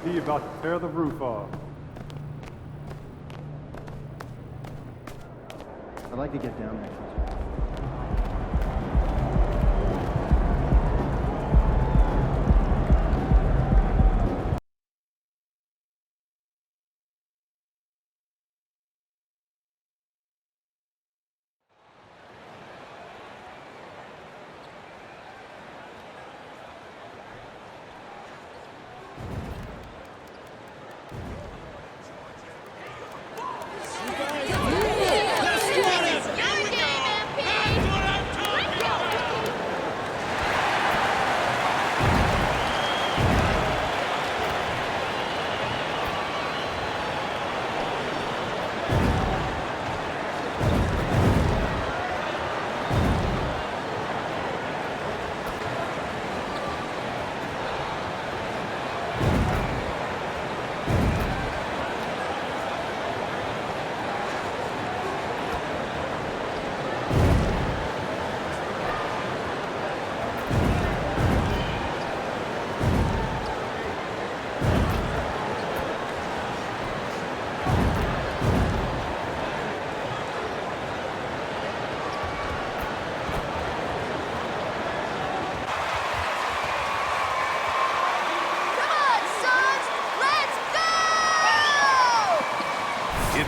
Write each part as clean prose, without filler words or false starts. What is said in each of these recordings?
MP about to tear the roof off. I'd like to get down there.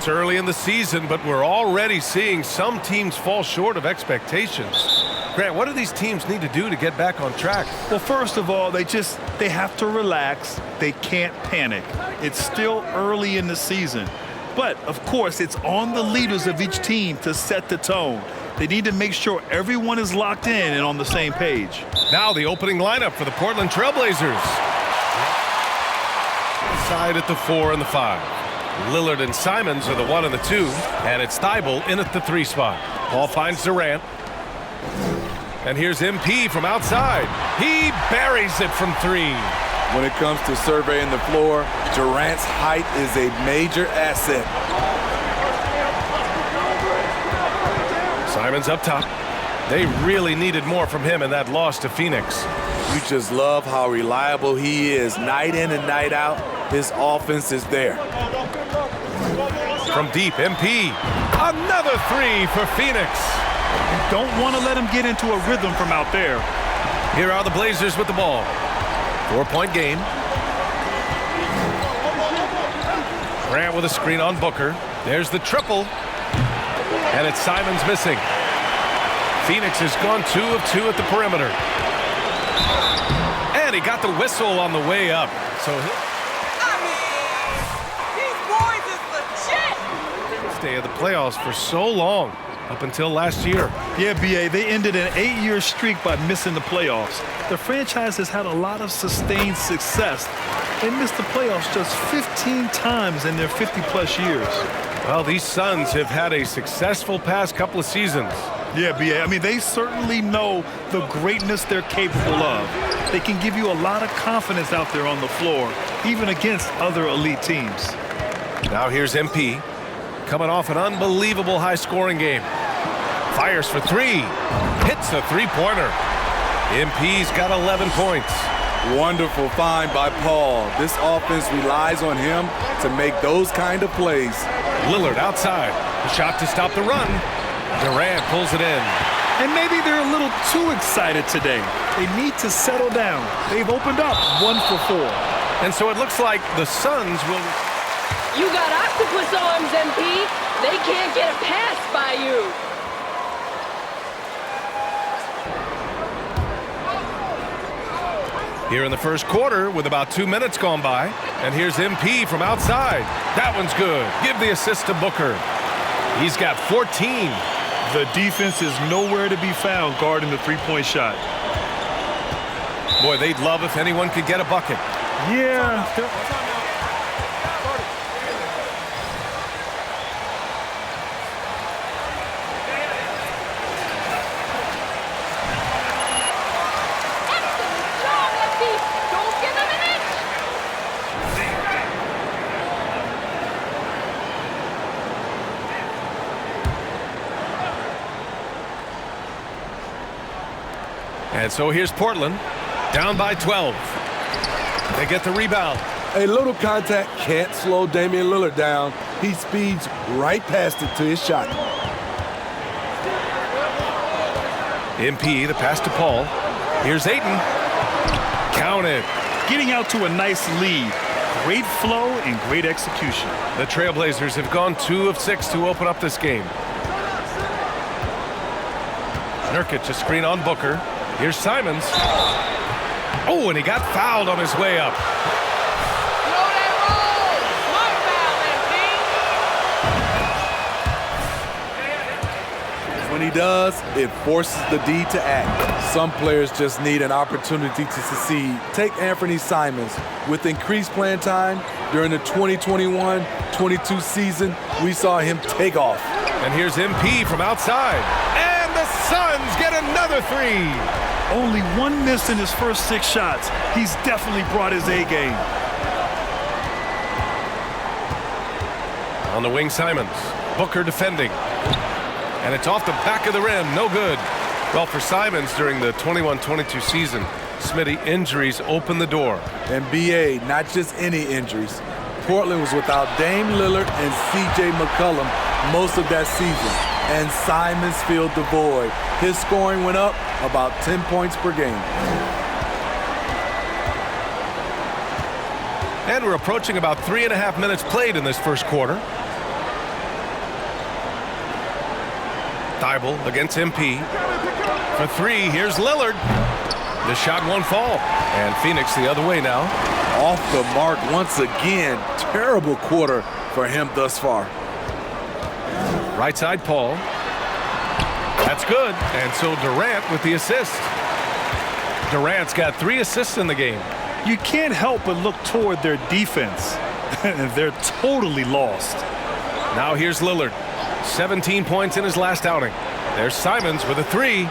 It's early in the season, but we're already seeing some teams fall short of expectations. Grant, what do these teams need to do to get back on track? Well, first of all, they have to relax. They can't panic. It's still early in the season. But, of course, it's on the leaders of each team to set the tone. They need to make sure everyone is locked in and on the same page. Now the opening lineup for the Portland Trailblazers. Side at the 4 and the 5. Lillard and Simons are the 1 and the 2, and it's Thibault in at the 3 spot. Ball finds Durant. And here's MP from outside. He buries it from 3. When it comes to surveying the floor, Durant's height is a major asset. Simons up top. They really needed more from him in that loss to Phoenix. You just love how reliable he is. Night in and night out, his offense is there. From deep, MP. Another 3 for Phoenix. You don't want to let him get into a rhythm from out there. Here are the Blazers with the ball. 4-point game. Grant with a screen on Booker. There's the triple. And it's Simons missing. Phoenix has gone 2 of 2 at the perimeter. And he got the whistle on the way up. So day of the playoffs for so long, up until last year. Yeah, B.A., they ended an 8-year streak by missing the playoffs. The franchise has had a lot of sustained success. They missed the playoffs just 15 times in their 50-plus years. Well, these Suns have had a successful past couple of seasons. Yeah, B.A., I mean, they certainly know the greatness they're capable of. They can give you a lot of confidence out there on the floor, even against other elite teams. Now here's MP. Coming off an unbelievable high-scoring game. Fires for 3. Hits the three-pointer. MP's got 11 points. Wonderful find by Paul. This offense relies on him to make those kind of plays. Lillard outside. The shot to stop the run. Durant pulls it in. And maybe they're a little too excited today. They need to settle down. They've opened up 1 for 4. And so it looks like the Suns will... You got octopus arms, MP. They can't get a pass by you. Here in the first quarter with about 2 minutes gone by. And here's MP from outside. That one's good. Give the assist to Booker. He's got 14. The defense is nowhere to be found guarding the three-point shot. Boy, they'd love if anyone could get a bucket. Yeah. And so here's Portland, down by 12. They get the rebound. A little contact can't slow Damian Lillard down. He speeds right past it to his shot. MP, the pass to Paul. Here's Ayton. Counted. Getting out to a nice lead. Great flow and great execution. The Trailblazers have gone 2 of 6 to open up this game. Nurkic, a screen on Booker. Here's Simons. Oh, and he got fouled on his way up. When he does, it forces the D to act. Some players just need an opportunity to succeed. Take Anthony Simons. With increased playing time during the 2021-22 season, we saw him take off. And here's MP from outside. And the Suns get another 3. Only 1 miss in his first 6 shots. He's definitely brought his A game. On the wing, Simons. Booker defending. And it's off the back of the rim. No good. Well, for Simons during the 21-22 season, Smitty, injuries opened the door. And BA, not just any injuries. Portland was without Dame Lillard and CJ McCollum most of that season. And Simons filled the void. His scoring went up about 10 points per game. And we're approaching about 3.5 minutes played in this first quarter. Thibault against MP. For 3, here's Lillard. The shot won't fall. And Phoenix the other way now. Off the mark once again. Terrible quarter for him thus far. Right side, Paul. That's good. And so Durant with the assist. Durant's got 3 assists in the game. You can't help but look toward their defense. They're totally lost. Now here's Lillard. 17 points in his last outing. There's Simons with a 3.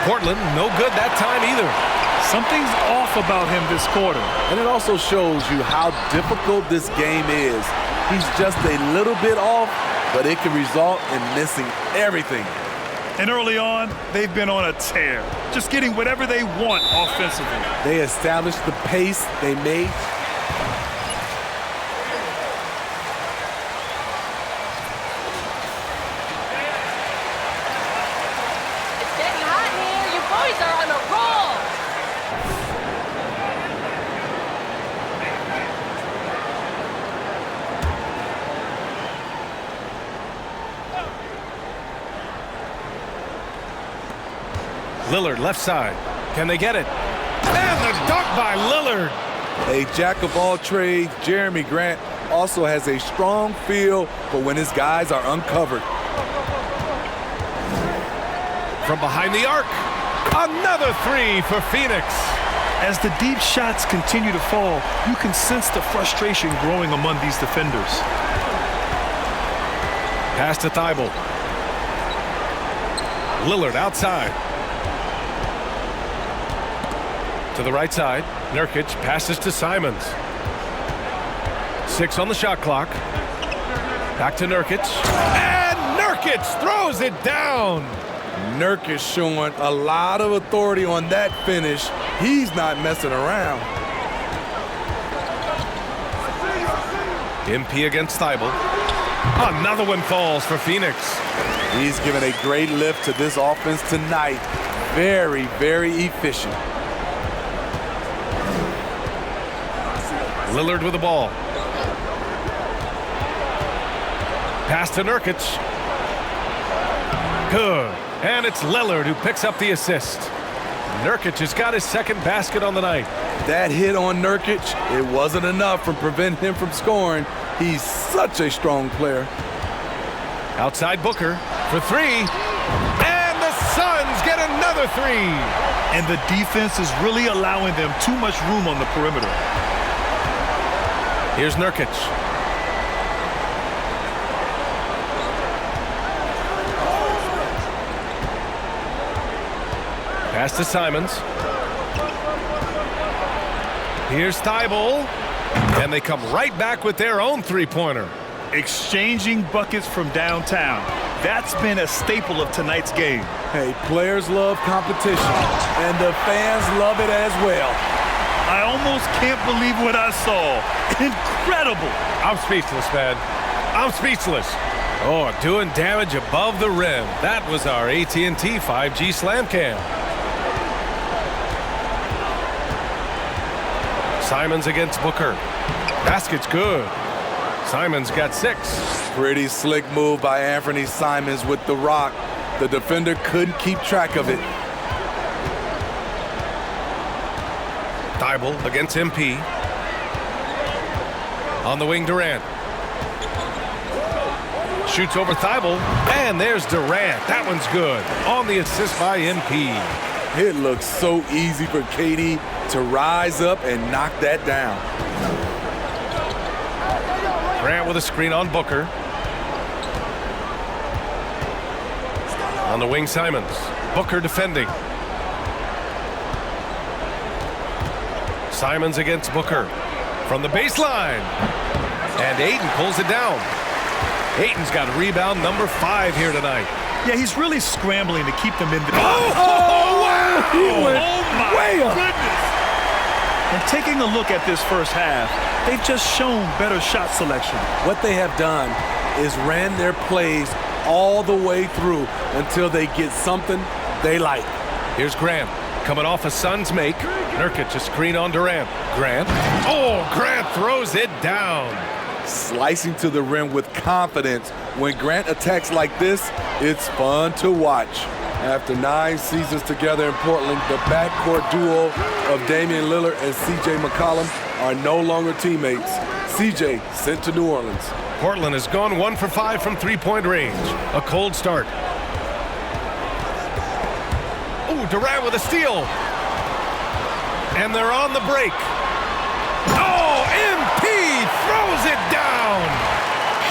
Portland, no good that time either. Something's off about him this quarter. And it also shows you how difficult this game is. He's just a little bit off, but it can result in missing everything. And early on, they've been on a tear, just getting whatever they want offensively. They established the pace they made. It's getting hot here. You boys are on a roll. Lillard left side. Can they get it? And the dunk by Lillard. A jack of all trades, Jeremy Grant also has a strong feel for when his guys are uncovered. From behind the arc. Another 3 for Phoenix. As the deep shots continue to fall, you can sense the frustration growing among these defenders. Pass to Thibault. Lillard outside. To the right side. Nurkic passes to Simons. 6 on the shot clock. Back to Nurkic. And Nurkic throws it down. Nurkic showing a lot of authority on that finish. He's not messing around. MP against Thibault. Another one falls for Phoenix. He's given a great lift to this offense tonight. Very, very efficient. Lillard with the ball. Pass to Nurkic. Good. And it's Lillard who picks up the assist. Nurkic has got his second basket on the night. That hit on Nurkic, it wasn't enough to prevent him from scoring. He's such a strong player. Outside Booker for 3. And the Suns get another 3. And the defense is really allowing them too much room on the perimeter. Here's Nurkic. Pass to Simons. Here's Thibault. And they come right back with their own 3-pointer. Exchanging buckets from downtown. That's been a staple of tonight's game. Hey, players love competition, and the fans love it as well. I almost can't believe what I saw. Incredible. I'm speechless, man. I'm speechless. Oh, doing damage above the rim. That was our AT&T 5G Slam Cam. Simons against Booker. Basket's good. Simons got 6. Pretty slick move by Anthony Simons with the rock. The defender couldn't keep track of it. Thibault against MP. On the wing, Durant. Shoots over Thibault, and there's Durant. That one's good. On the assist by MP. It looks so easy for KD to rise up and knock that down. Grant with a screen on Booker. On the wing, Simons. Booker defending. Simons against Booker. From the baseline. And Ayton pulls it down. Ayton's got rebound number 5 here tonight. Yeah, he's really scrambling to keep them in the... wow! Oh, my goodness! And taking a look at this first half, they've just shown better shot selection. What they have done is ran their plays all the way through until they get something they like. Here's Grant coming off a Suns make. Nurkic a screen on Durant. Grant. Oh, Grant throws it down. Slicing to the rim with confidence. When Grant attacks like this, it's fun to watch. After 9 seasons together in Portland, the backcourt duo of Damian Lillard and C.J. McCollum are no longer teammates. C.J. sent to New Orleans. Portland has gone 1 for 5 from three-point range. A cold start. Ooh, Durant with a steal. And they're on the break. Oh, MP throws it down.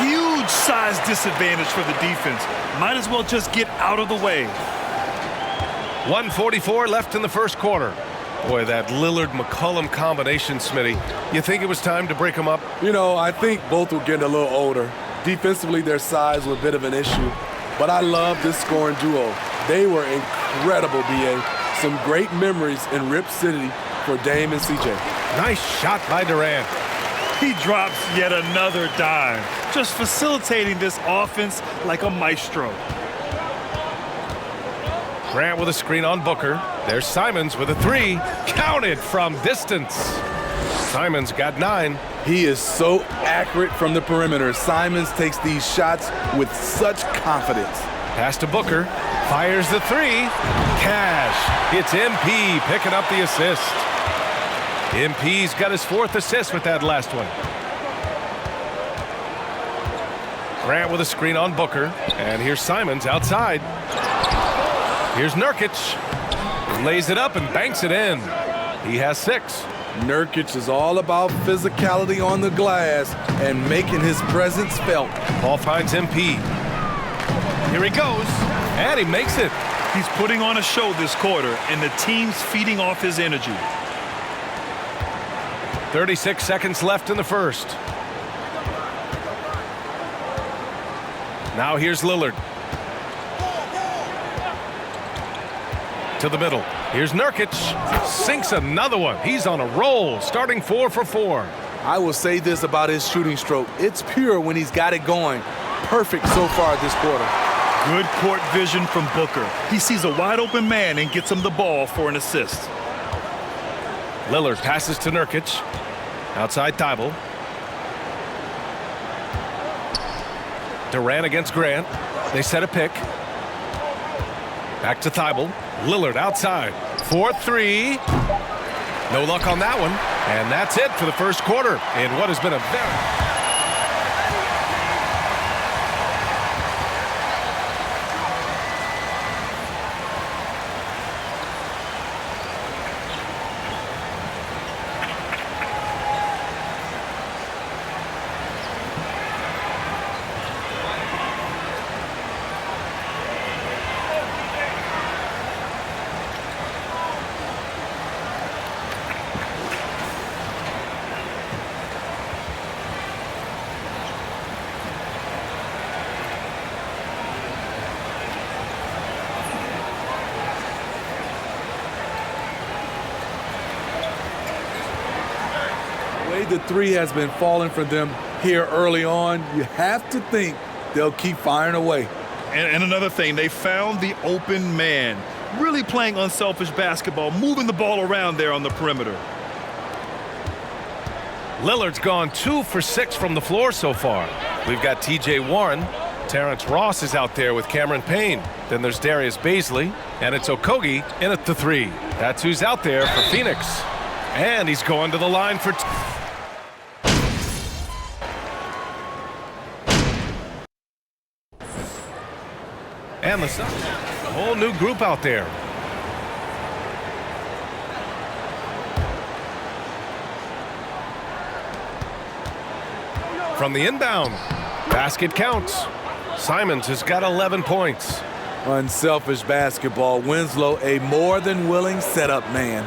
Huge size disadvantage for the defense. Might as well just get out of the way. 1:44 left in the first quarter. Boy, that Lillard-McCollum combination, Smitty. You think it was time to break them up? You know, I think both were getting a little older. Defensively, their size was a bit of an issue. But I love this scoring duo. They were incredible, B.A. Some great memories in Rip City for Dame and C.J. Nice shot by Durant. He drops yet another dime, just facilitating this offense like a maestro. Grant with a screen on Booker. There's Simons with a 3. Counted from distance. Simons got 9. He is so accurate from the perimeter. Simons takes these shots with such confidence. Pass to Booker. Fires the 3. Cash. It's MP picking up the assist. MP's got his 4th assist with that last one. Grant with a screen on Booker. And here's Simons outside. Here's Nurkic. He lays it up and banks it in. He has 6. Nurkic is all about physicality on the glass and making his presence felt. Ball finds MP. Here he goes. And he makes it. He's putting on a show this quarter, and the team's feeding off his energy. 36 seconds left in the first. Now here's Lillard. To the middle. Here's Nurkic. Sinks another one. He's on a roll, starting 4 for 4. I will say this about his shooting stroke. It's pure when he's got it going. Perfect so far this quarter. Good court vision from Booker. He sees a wide open man and gets him the ball for an assist. Lillard passes to Nurkic. Outside Thibault. Durant against Grant. They set a pick. Back to Thibault. Lillard outside. 4-3. No luck on that one. And that's it for the first quarter in what has been a very... the three has been falling for them here early on, you have to think they'll keep firing away. And another thing, they found the open man. Really playing unselfish basketball, moving the ball around there on the perimeter. Lillard's gone 2 for 6 from the floor so far. We've got T.J. Warren. Terrence Ross is out there with Cameron Payne. Then there's Darius Baisley, and it's Okogie in at the 3. That's who's out there for Phoenix. And he's going to the line for and the Suns, a whole new group out there. From the inbound, basket counts. Simons has got 11 points. Unselfish basketball. Winslow, a more than willing setup man.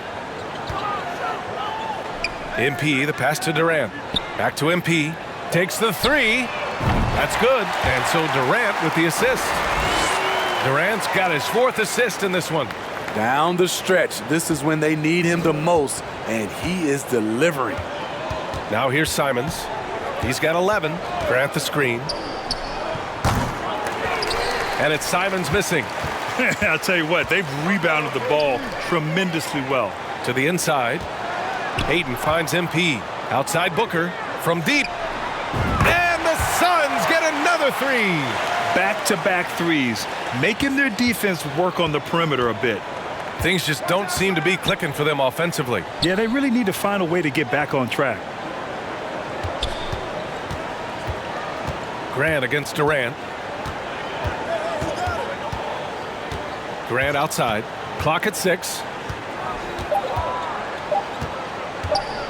MP, the pass to Durant. Back to MP. Takes the 3. That's good. And so Durant with the assist. Durant's got his 4th assist in this one. Down the stretch, this is when they need him the most, and he is delivering. Now here's Simons. He's got 11. Grant the screen. And it's Simons missing. I'll tell you what, they've rebounded the ball tremendously well. To the inside. Hayden finds MP. Outside Booker. From deep. And the Suns get another 3. Back-to-back threes, making their defense work on the perimeter a bit. Things just don't seem to be clicking for them offensively. Yeah, they really need to find a way to get back on track. Grant against Durant. Grant outside. Clock at 6.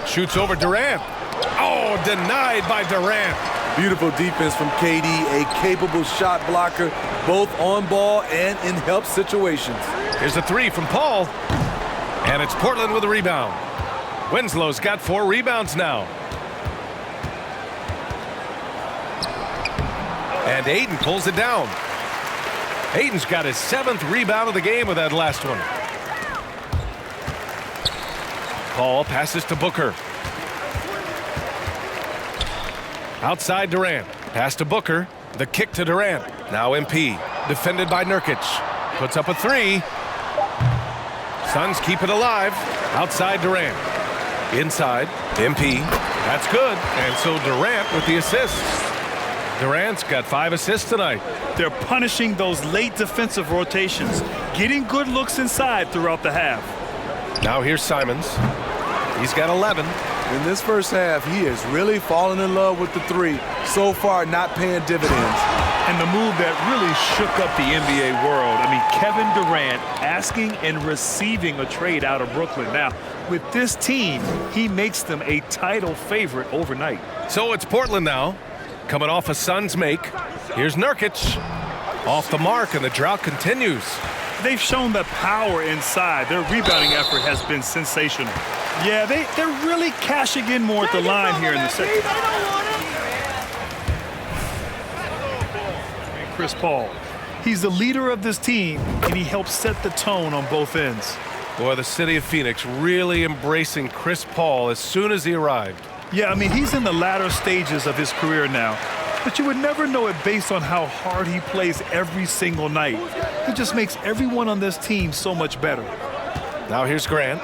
Shoots over Durant. Oh, denied by Durant. Beautiful defense from KD, a capable shot blocker, both on ball and in help situations. Here's a 3 from Paul. And it's Portland with a rebound. Winslow's got 4 rebounds now. And Aiden pulls it down. Aiden's got his 7th rebound of the game with that last one. Paul passes to Booker. Outside Durant. Pass to Booker. The kick to Durant. Now MP. Defended by Nurkic. Puts up a 3. Suns keep it alive. Outside Durant. Inside. MP. That's good. And so Durant with the assist. Durant's got 5 assists tonight. They're punishing those late defensive rotations, getting good looks inside throughout the half. Now here's Simons. He's got 11. In this first half, he is really falling in love with the 3. So far, not paying dividends. And the move that really shook up the NBA world. I mean, Kevin Durant asking and receiving a trade out of Brooklyn. Now, with this team, he makes them a title favorite overnight. So it's Portland now. Coming off a Suns make. Here's Nurkic. Off the mark, and the drought continues. They've shown the power inside. Their rebounding effort has been sensational. Yeah, they're really cashing in more at the line here in the second. And Chris Paul, he's the leader of this team, and he helps set the tone on both ends. Boy, the city of Phoenix really embracing Chris Paul as soon as he arrived. Yeah, I mean, he's in the latter stages of his career now, but you would never know it based on how hard he plays every single night. He just makes everyone on this team so much better. Now here's Grant.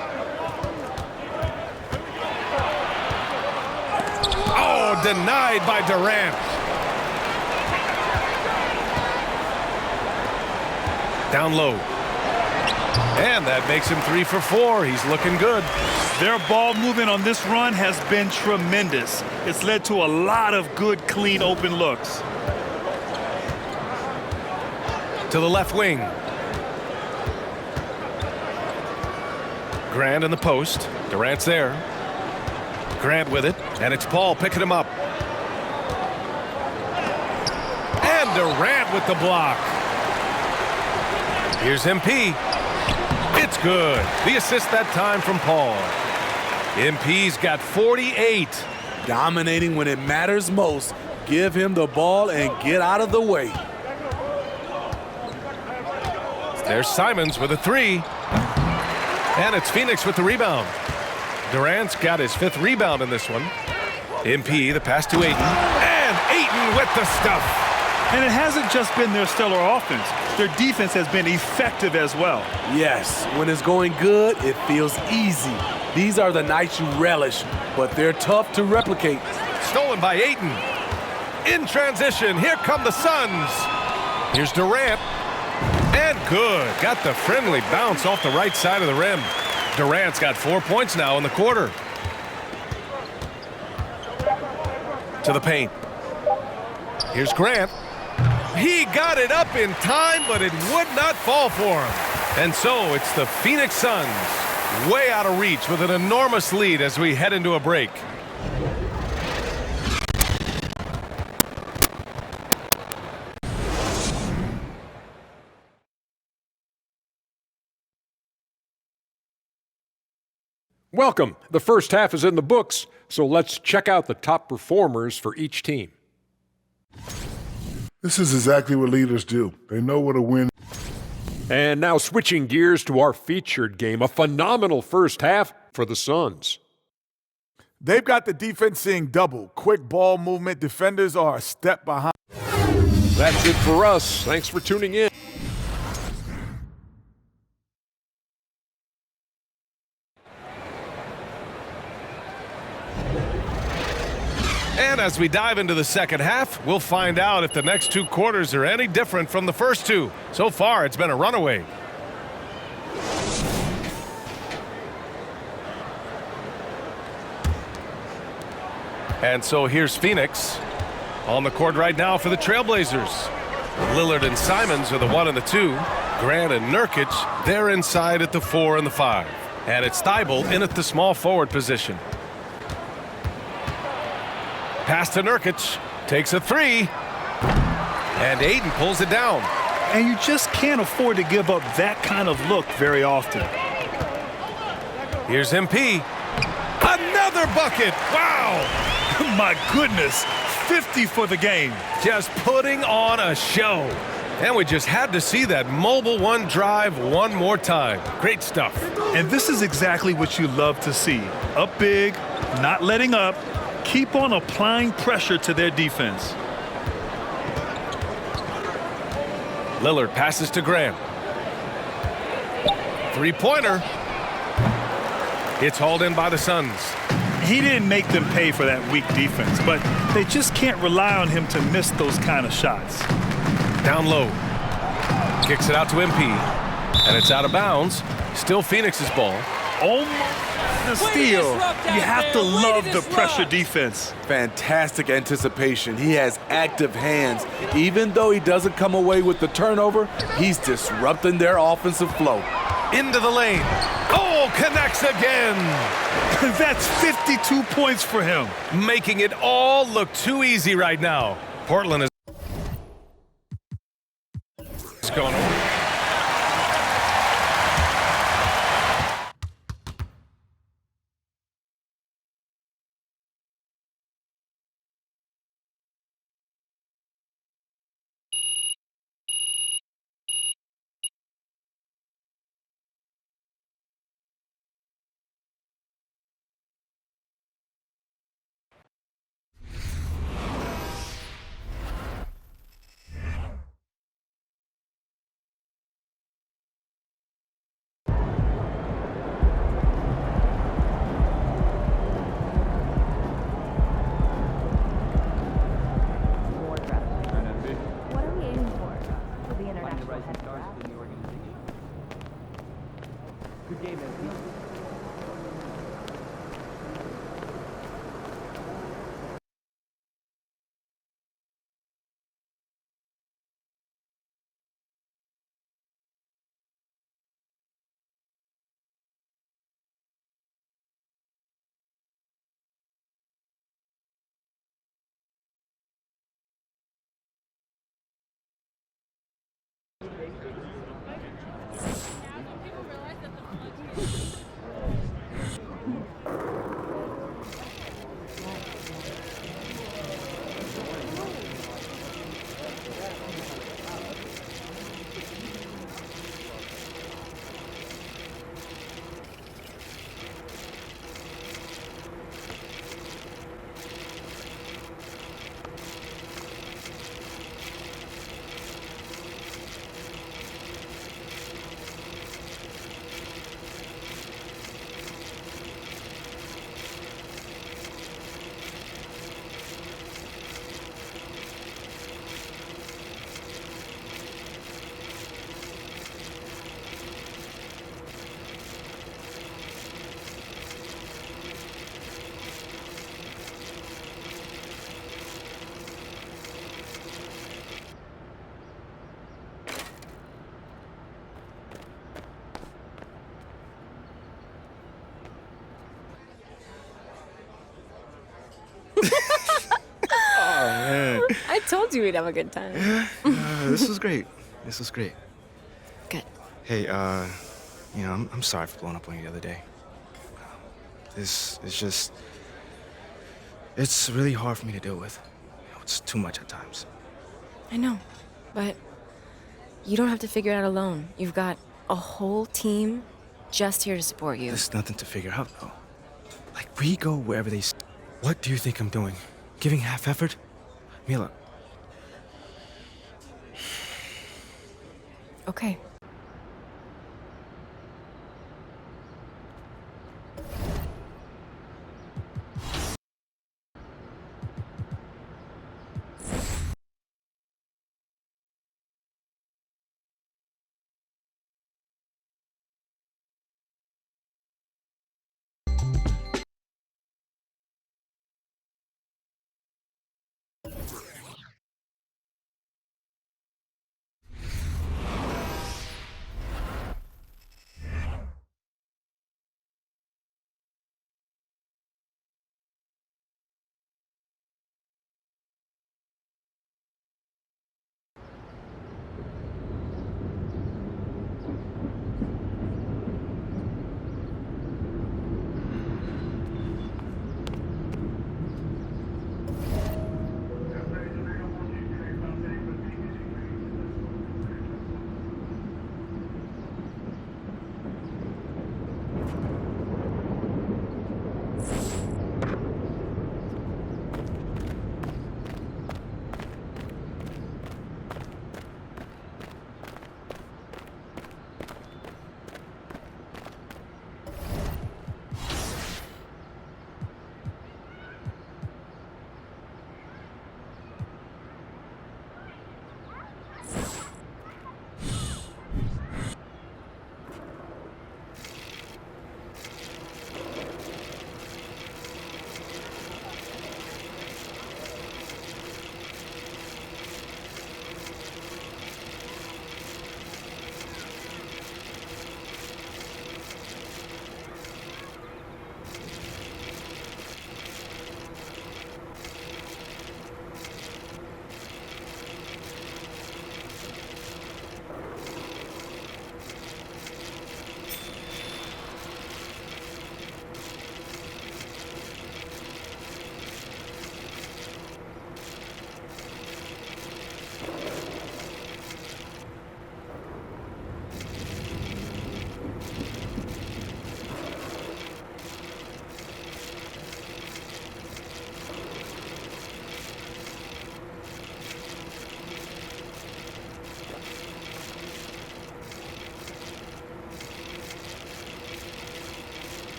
Oh, denied by Durant. Down low. And that makes him 3 for 4. He's looking good. Their ball movement on this run has been tremendous. It's led to a lot of good, clean, open looks. To the left wing. Grant in the post. Durant's there. Grant with it. And it's Paul picking him up. And Durant with the block. Here's MP. It's good. The assist that time from Paul. MP's got 48. Dominating when it matters most. Give him the ball and get out of the way. There's Simons with a 3. And it's Phoenix with the rebound. Durant's got his 5th rebound in this one. MP, the pass to Ayton. And Ayton with the stuff. And it hasn't just been their stellar offense. Their defense has been effective as well. Yes, when it's going good, it feels easy. These are the nights you relish, but they're tough to replicate. Stolen by Ayton. In transition, here come the Suns. Here's Durant. And good. Got the friendly bounce off the right side of the rim. Durant's got 4 points now in the quarter. To the paint. Here's Grant. He got it up in time, but it would not fall for him. And so it's the Phoenix Suns way out of reach with an enormous lead as we head into a break. Welcome. The first half is in the books, so let's check out the top performers for each team. This is exactly what leaders do. They know what a win. And now switching gears to our featured game, a phenomenal first half for the Suns. They've got the defense seeing double. Quick ball movement. Defenders are a step behind. That's it for us. Thanks for tuning in. And as we dive into the second half, we'll find out if the next two quarters are any different from the first two. So far, it's been a runaway. And so here's Phoenix on the court right now for the Trailblazers. Lillard and Simons are the 1 and the 2. Grant and Nurkic, they're inside at the 4 and the 5. And it's Thybulle in at the small forward position. Pass to Nurkic, takes a 3, and Ayton pulls it down. And you just can't afford to give up that kind of look very often. Here's MP. Another bucket. Wow. My goodness, 50 for the game. Just putting on a show. And we just had to see that mobile one drive one more time. Great stuff. And this is exactly what you love to see. Up big, not letting up. Keep on applying pressure to their defense. Lillard passes to Grant. Three-pointer. It's hauled in by the Suns. He didn't make them pay for that weak defense, but they just can't rely on him to miss those kind of shots. Down low. Kicks it out to MP. And it's out of bounds. Still Phoenix's ball. Almost the steal. You have to love the pressure defense. Fantastic anticipation. He has active hands. Even though he doesn't come away with the turnover, he's disrupting their offensive flow. Into the lane. Oh, connects again. That's 52 points for him. Making it all look too easy right now. Portland is going over. told you we'd have a good time. This was great. This was great. Good. Hey, I'm sorry for blowing up on you the other day. It's really hard for me to deal with. It's too much at times. I know, but you don't have to figure it out alone. You've got a whole team just here to support you. There's nothing to figure out, though. Like, we go wherever they... What do you think I'm doing? Giving half effort? Mila. Okay.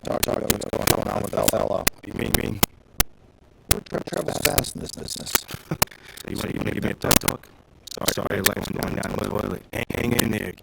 Talk about what's going on with that fellow. You mean? We're travel fast in this business. You want to give me a tough talk? Sorry, life's going down the toilet. Hang in there.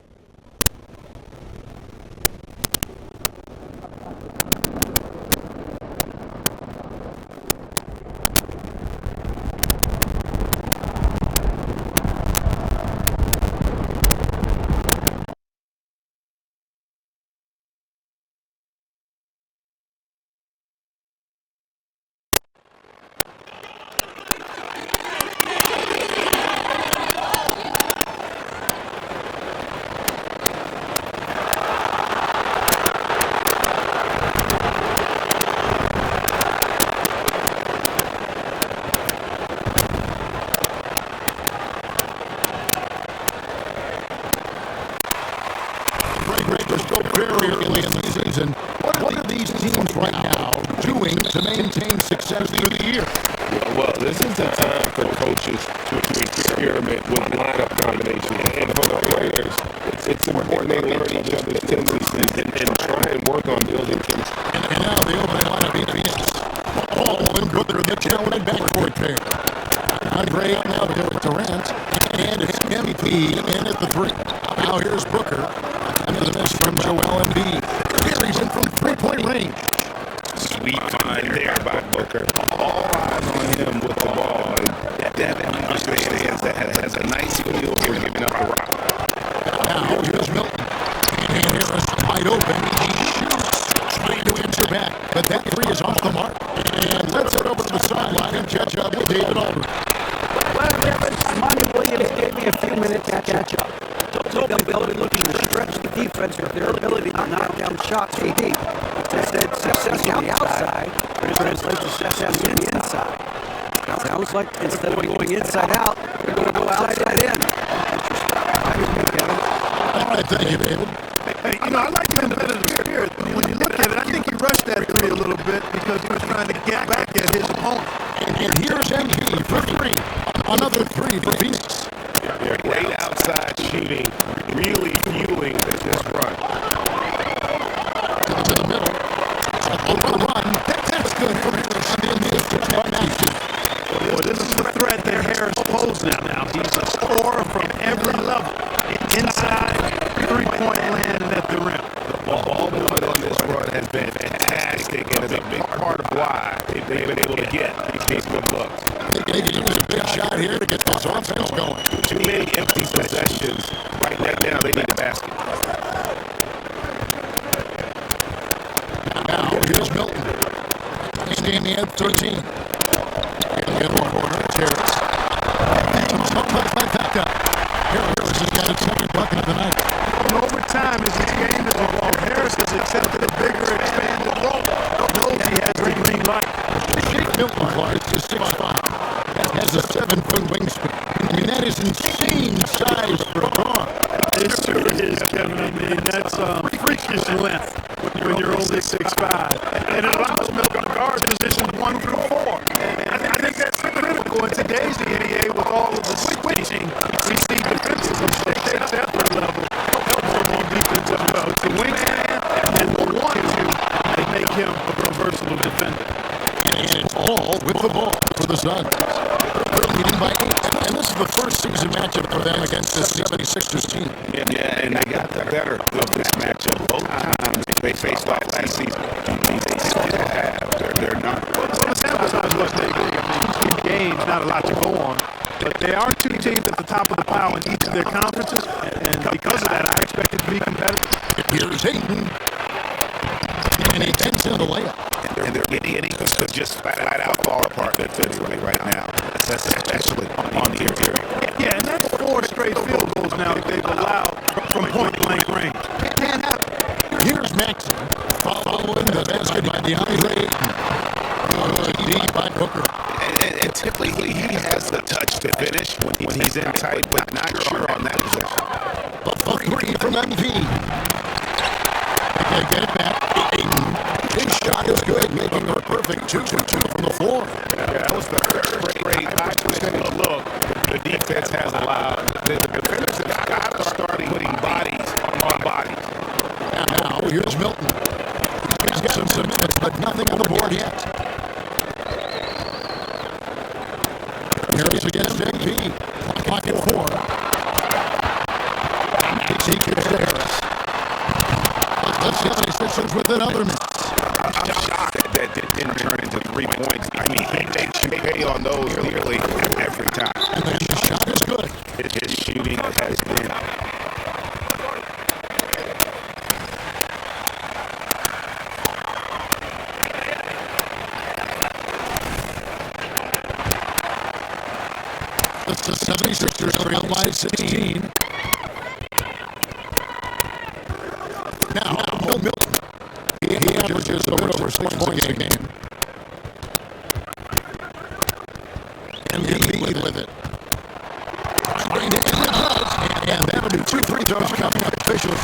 What are these teams right now doing to maintain success through the year? Well, this is the time for coaches to experiment with lineup combinations. And for the players, it's important they learn each other's tendencies and try and work on building chemistry. And now the opening lineup in Phoenix. All and Booker, the talented backcourt pair. Andre now with Durant, and it's MP in at the three. Now here's Booker. Under the miss from Joel Embiid. Here he's in from three-point range. Sweet find there by Booker. All eyes on him with the ball. Devin understands that has a nice feel for giving up the rock. Now here's Milton. And Harris wide open. He shoots. Trying to answer back. But that three is off the mark. And let's head over to the sideline and catch up with David Aldridge. Well, Devin, Monty Williams gave me a few minutes to catch up. Told me they'll be looking to stretch the defense with their ability to knock down shots from deep. Said success on the outside translates to success on the inside. Sounds like instead of going inside out, they're going to go outside in. All right, thank you, David. Hey, I like him better than here. When you look at it, I think he rushed that three a little bit because he was trying to get back at his opponent. And here's MP for three. Another three for Phoenix. Yeah, great outside shooting, really fueling this run. To the middle. Over the run. That's good for Harris. Well, this is the threat that Harris poses now. He's a scorer from every level. Inside, three-point land, and at the rim. The ball movement on this run has been fantastic, and it's a big part of why they've been able to get these good looks. They can use a big shot here to get this offense going. Too many empty possessions right now. They need a basket. Now, here's Milton. Standing at 13. In the one corner, it's Harris. Harris has got a second bucket of the night. And over time, as this game has evolved, Harris has accepted a bigger, expanded role. Knows he has the green light. Milton Clark is 6'5". Has a 7-foot wingspan. I mean, that is insane size for a guard. It sure is, Kevin. I mean, that's freakish length when you're only 6'5". And it allows through 4. And I think that's critical in today's NBA with all of the switching. We see defensive mistakes at that level helps him on defense as well. It's a wingman and the 1-2 that make him a versatile defender. And it's all with the ball for the Suns. They're leading by 8. And this is the first season matchup for them against the 76ers team. Yeah, and they got the better of this matchup both times they faced off last season. They still have their number. Let's emphasize what they do. These 2 games, not a lot to go on. But they are 2 teams at the top of the pile in each of their conferences. And because of that, I expect it to be competitive. Here's Ayton. And he takes in the layup. And they're getting to just flat out fall apart defensively right now, especially on the interior. Yeah, and that's 4 straight field goals now that they've allowed from point-blank range. Here's Maxey following the basket by DeAndre Ayton. Deep by Booker. And typically he has the touch to finish when he's in tight, but not sure on that possession. But 3 from MP. They get it back. His shot is good, making a perfect 2-2 from the floor. Yeah, that was the third straight high percentage look the defense has allowed. The defenders have got to start putting bodies on bodies. Now here's Milton. He's got some minutes, but nothing on the board yet. Harris against MP. Clock at 4. He gives to Harris. The 76ers with another minute. I'm shocked that didn't turn into 3 points. I mean, they should pay on those nearly every time. And the shot is good. His shooting has been. It's the 76ers trail by 16. Now, Milton. He averages a bit over 6 points a game. And he lead with it. Trying to end it. And that'll be 2 free throws coming up. Officials.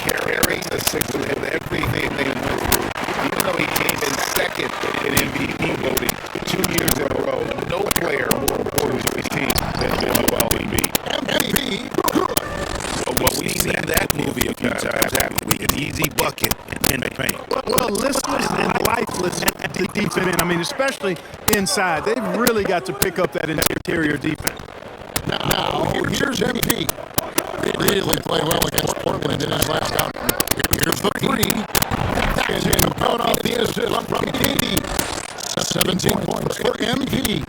Carrying the Sixers in everything they went through. Even though he came in second in MVP voting 2 years in a row, no player more important to his team than Joel Embiid. Well, we've seen that movie a few times, haven't we? An easy bucket in the paint. Well, listless and lifeless at the defense end. I mean, especially inside. They've really got to pick up that interior defense. Now, here's MP. He really played well against Portland in his last outing. Here's the 3. That's him coming off the assist from KD. 17 points for MP.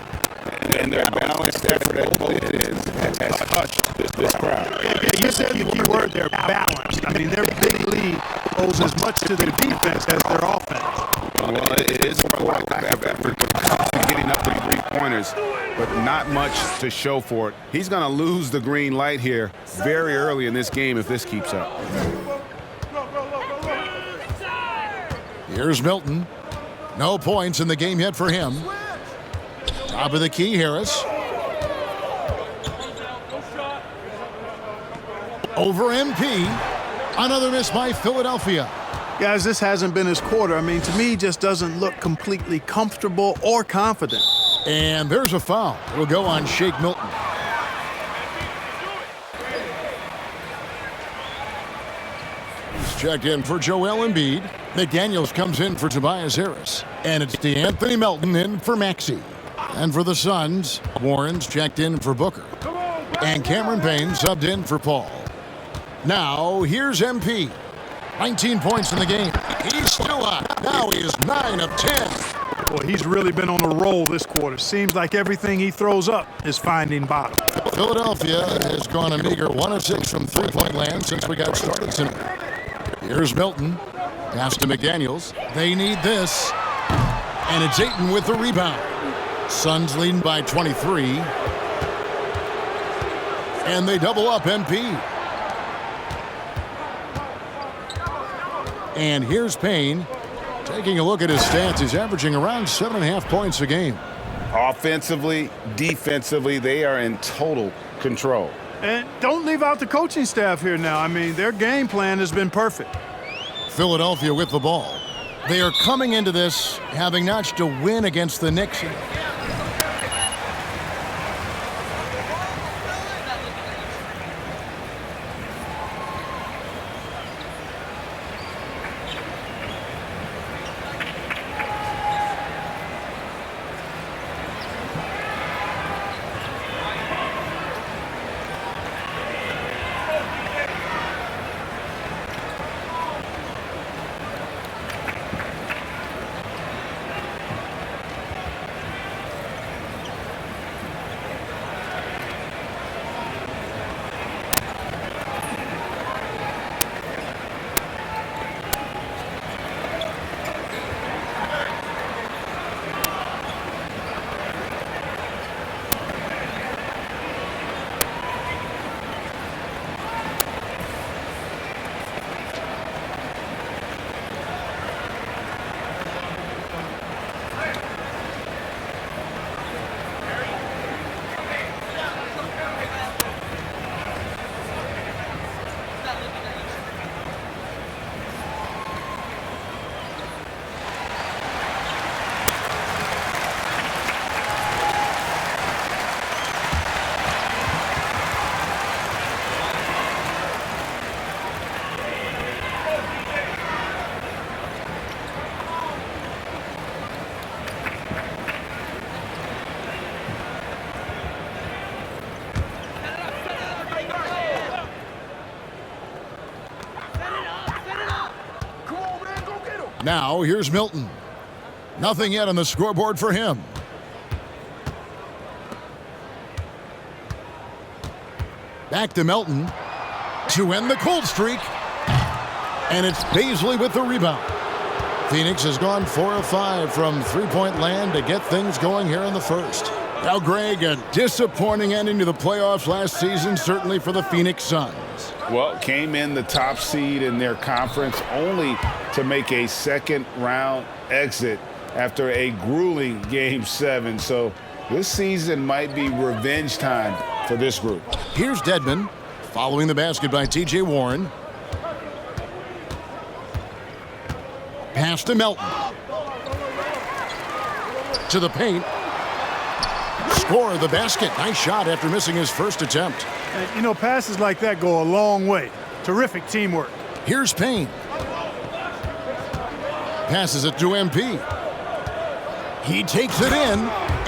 And their balanced effort at both ends has touched this crowd. Yeah, you said the key word there, balanced. I mean, their big lead owes as much to their defense as their offense. Well, it is more like lack of effort when it comes to getting up with 3-pointers, but not much to show for it. He's going to lose the green light here very early in this game if this keeps up. Here's Milton. No points in the game yet for him. Top of the key, Harris. Over MP. Another miss by Philadelphia. Guys, this hasn't been his quarter. I mean, to me, he just doesn't look completely comfortable or confident. And there's a foul. It'll go on Shake Milton. He's checked in for Joel Embiid. McDaniels comes in for Tobias Harris. And it's DeAnthony Melton in for Maxey. And for the Suns, Warren's checked in for Booker. And Cameron Payne subbed in for Paul. Now, here's MP. 19 points in the game. He's still up. Now he is 9 of 10. Boy, he's really been on a roll this quarter. Seems like everything he throws up is finding bottom. Philadelphia has gone a meager 1 of 6 from three-point land since we got started tonight. Here's Milton. Pass to McDaniels. They need this. And it's Ayton with the rebound. Suns leading by 23. And they double up MP. And here's Payne. Taking a look at his stats, he's averaging around 7.5 points a game. Offensively, defensively, they are in total control. And don't leave out the coaching staff here now. I mean, their game plan has been perfect. Philadelphia with the ball. They are coming into this having notched a win against the Knicks. Now, here's Milton. Nothing yet on the scoreboard for him. Back to Milton to end the cold streak. And it's Baisley with the rebound. Phoenix has gone 4 of 5 from three-point land to get things going here in the first. Now, Greg, a disappointing ending to the playoffs last season, certainly for the Phoenix Suns. Well, came in the top seed in their conference only to make a second-round exit after a grueling Game 7. So this season might be revenge time for this group. Here's Dedmon following the basket by T.J. Warren. Pass to Melton. To the paint. Score the basket. Nice shot after missing his first attempt. And, you know, passes like that go a long way. Terrific teamwork. Here's Payne. Passes it to MP. He takes it in,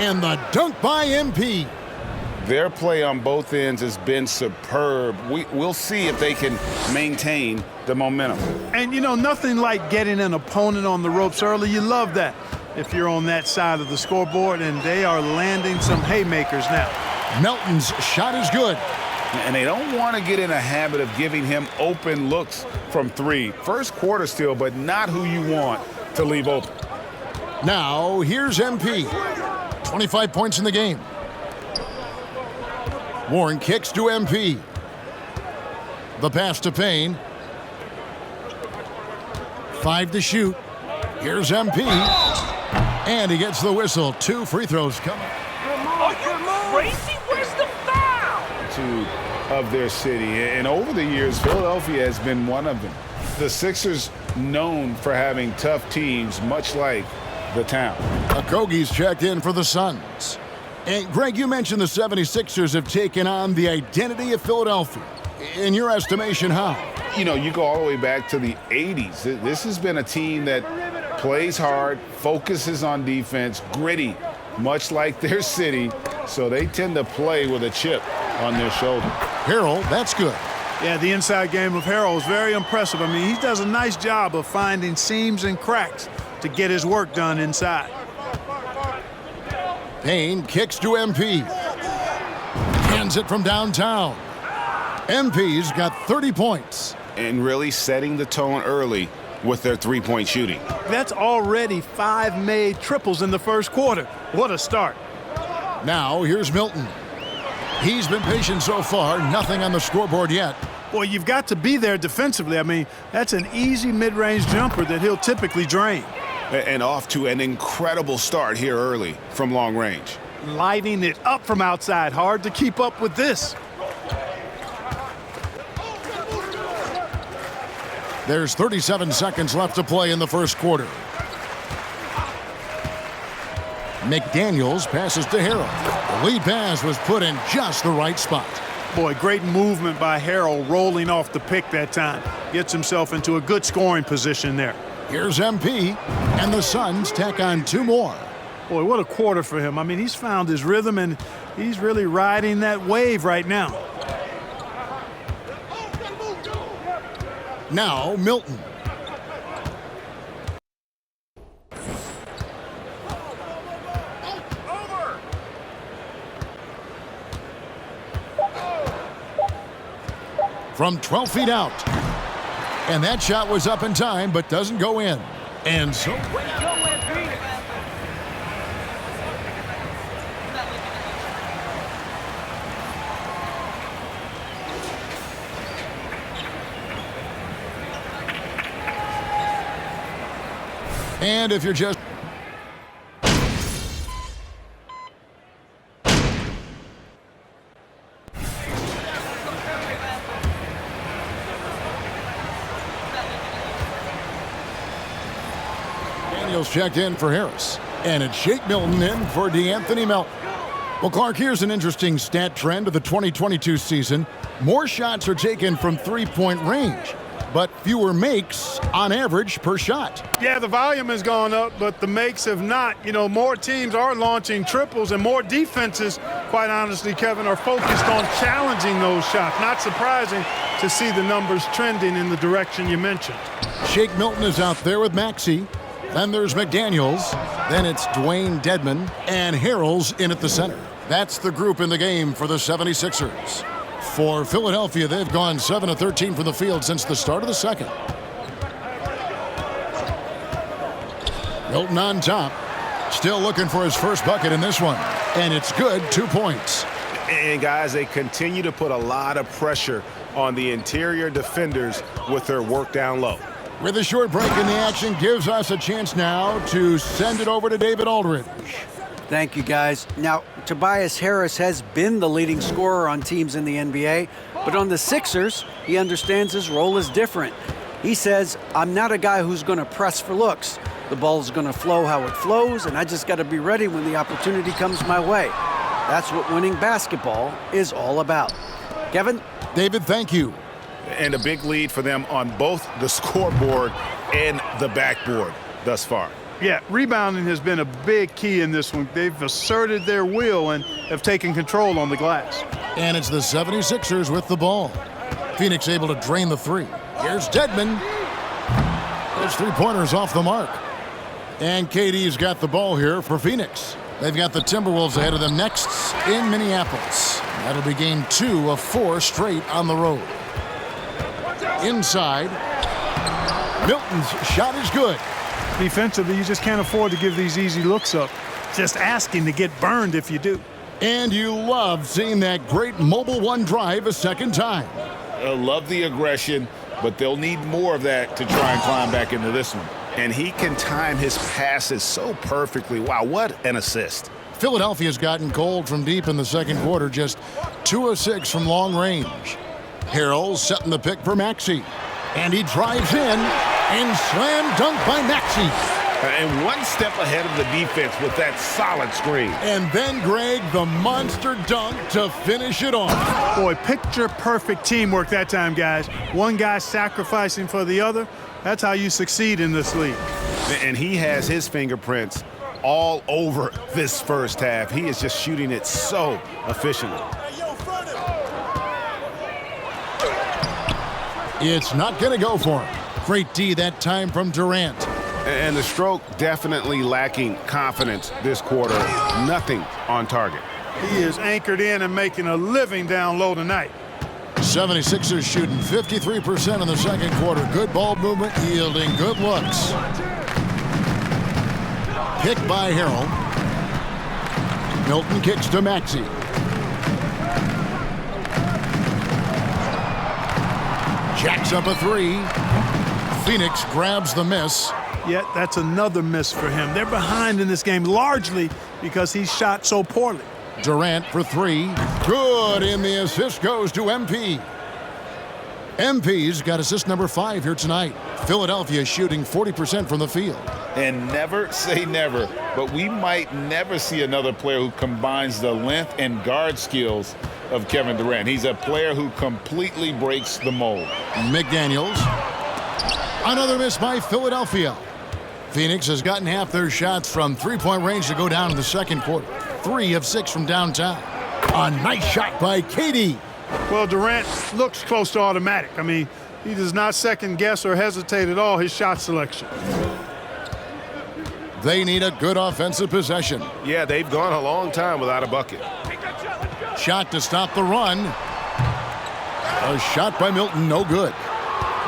and the dunk by MP. Their play on both ends has been superb. We'll see if they can maintain the momentum. And, you know, nothing like getting an opponent on the ropes early. You love that if you're on that side of the scoreboard, and they are landing some haymakers now. Melton's shot is good. And they don't want to get in a habit of giving him open looks from three. First quarter still, but not who you want to leave open. Now, here's MP. 25 points in the game. Warren kicks to MP. The pass to Payne. 5 to shoot. Here's MP. And he gets the whistle. 2 free throws coming. Are you crazy? Where's the foul? Of their city. And over the years, Philadelphia has been one of them. The Sixers known for having tough teams, much like the town. Okogie's checked in for the Suns. And Greg, you mentioned the 76ers have taken on the identity of Philadelphia. In your estimation, how? You know, you go all the way back to the 80s. This has been a team that plays hard, focuses on defense, gritty, much like their city. So they tend to play with a chip on their shoulder. Harrell, that's good. Yeah, the inside game of Harrell is very impressive. I mean, he does a nice job of finding seams and cracks to get his work done inside. Payne kicks to MP. Hands it from downtown. MP's got 30 points. And really setting the tone early with their three-point shooting. That's already 5 made triples in the first quarter. What a start. Now, here's Milton. He's been patient so far, nothing on the scoreboard yet. Well, you've got to be there defensively. I mean, that's an easy mid-range jumper that he'll typically drain. And off to an incredible start here early from long range. Lighting it up from outside. Hard to keep up with this. There's 37 seconds left to play in the first quarter. McDaniels passes to Harrell. The lead pass was put in just the right spot. Boy, great movement by Harrell, rolling off the pick that time. Gets himself into a good scoring position there. Here's MP, and the Suns tack on 2 more. Boy, what a quarter for him. I mean, he's found his rhythm, and he's really riding that wave right now. Now, Milton. From 12 feet out. And that shot was up in time, but doesn't go in. And so... And if you're just... Daniels checked in for Harris. And it's Shake Milton in for DeAnthony Melton. Well, Clark, here's an interesting stat trend of the 2022 season. More shots are taken from three-point range, but fewer makes on average per shot. Yeah, the volume has gone up, but the makes have not. You know, more teams are launching triples, and more defenses, quite honestly, Kevin, are focused on challenging those shots. Not surprising to see the numbers trending in the direction you mentioned. Shake Milton is out there with Maxey. Then there's McDaniels. Then it's Dwayne Dedman, and Harrell's in at the center. That's the group in the game for the 76ers. For Philadelphia, they've gone 7 of 13 from the field since the start of the second. Milton on top. Still looking for his first bucket in this one. And it's good, 2 points. And, guys, they continue to put a lot of pressure on the interior defenders with their work down low. With a short break in the action, gives us a chance now to send it over to David Aldridge. Thank you, guys. Now, Tobias Harris has been the leading scorer on teams in the NBA, but on the Sixers, he understands his role is different. He says, I'm not a guy who's going to press for looks. The ball's going to flow how it flows, and I just got to be ready when the opportunity comes my way. That's what winning basketball is all about. Kevin? David, thank you. And a big lead for them on both the scoreboard and the backboard thus far. Yeah, rebounding has been a big key in this one. They've asserted their will and have taken control on the glass. And it's the 76ers with the ball. Phoenix able to drain the three. Here's Dedman. Those three-pointers off the mark. And KD's got the ball here for Phoenix. They've got the Timberwolves ahead of them next in Minneapolis. That'll be game 2 of 4 straight on the road. Inside. Milton's shot is good. Defensively, you just can't afford to give these easy looks up. Just asking to get burned if you do. And you love seeing that great mobile one drive a second time. Love the aggression, but they'll need more of that to try and climb back into this one. And he can time his passes so perfectly. Wow, what an assist. Philadelphia's gotten cold from deep in the second quarter, just 2 of 6 from long range. Harrell setting the pick for Maxey. And he drives in and slam dunk by Maxey. And one step ahead of the defense with that solid screen. And then, Greg, the monster dunk to finish it off. Boy, picture-perfect teamwork that time, guys. One guy sacrificing for the other. That's how you succeed in this league. And he has his fingerprints all over this first half. He is just shooting it so efficiently. It's not going to go for him. Great D that time from Durant. And the stroke definitely lacking confidence this quarter. Nothing on target. He is anchored in and making a living down low tonight. 76ers shooting 53% in the second quarter. Good ball movement, yielding good looks. Pick by Harrell. Milton kicks to Maxey. Jacks up a 3. Phoenix grabs the miss. Yet that's another miss for him. They're behind in this game largely because he shot so poorly. Durant for 3. Good, and the assist goes to MP. MP's got assist number 5 here tonight. Philadelphia shooting 40% from the field. And never say never, but we might never see another player who combines the length and guard skills of Kevin Durant. He's a player who completely breaks the mold. McDaniels. Another miss by Philadelphia. Phoenix has gotten half their shots from three-point range to go down in the second quarter. 3 of 6 from downtown. A nice shot by KD. Well, Durant looks close to automatic. I mean, he does not second guess or hesitate at all his shot selection. They need a good offensive possession. Yeah, they've gone a long time without a bucket. Shot to stop the run. A shot by Milton, no good.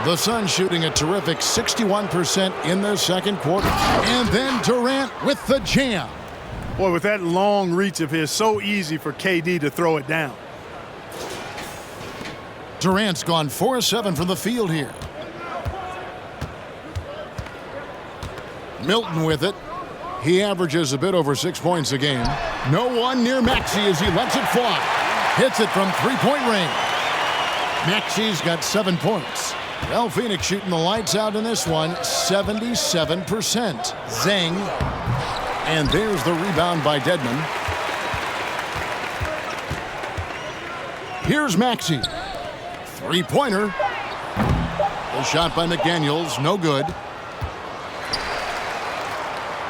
The Suns shooting a terrific 61% in the second quarter. And then Durant with the jam. Boy, with that long reach of his, so easy for KD to throw it down. Durant's gone 4 of 7 from the field here. Milton with it. He averages a bit over 6 points a game. No one near Maxey as he lets it fly. Hits it from three-point range. Maxey's got 7 points. Well, Phoenix shooting the lights out in this one, 77%. Zing. And there's the rebound by Dedmon. Here's Maxey. Three-pointer. The shot by McDaniels, no good.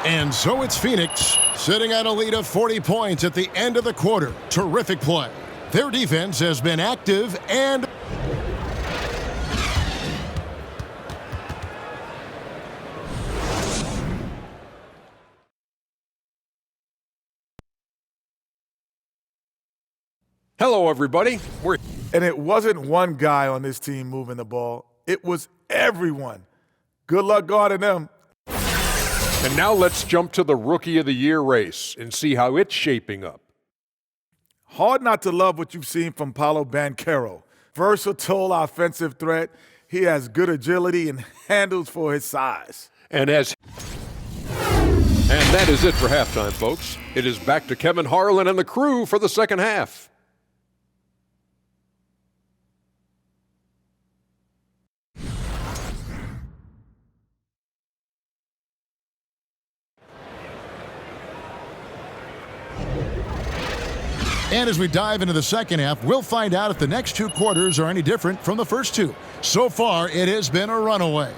And so it's Phoenix sitting at a lead of 40 points at the end of the quarter. Terrific play. Their defense has been active and... Hello, everybody. And it wasn't one guy on this team moving the ball. It was everyone. Good luck guarding them. And now let's jump to the Rookie of the Year race and see how it's shaping up. Hard not to love what you've seen from Paolo Banchero. Versatile offensive threat. He has good agility and handles for his size. And that is it for halftime, folks. It is back to Kevin Harlan and the crew for the second half. And as we dive into the second half, we'll find out if the next 2 quarters are any different from the first 2. So far, it has been a runaway.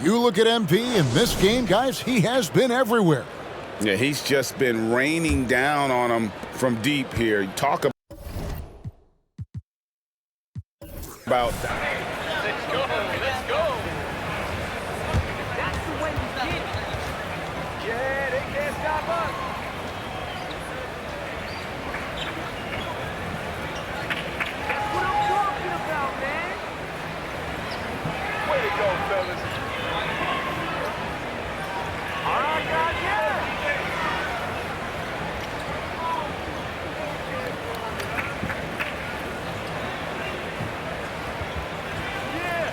You look at MP in this game, guys, he has been everywhere. Yeah, he's just been raining down on them from deep here. Talk about Let's go. Let's go. That's the way we get it. Yeah, they can't stop us. That's what I'm talking about, man. Way to go, fellas. All right, guys, yeah. Yeah,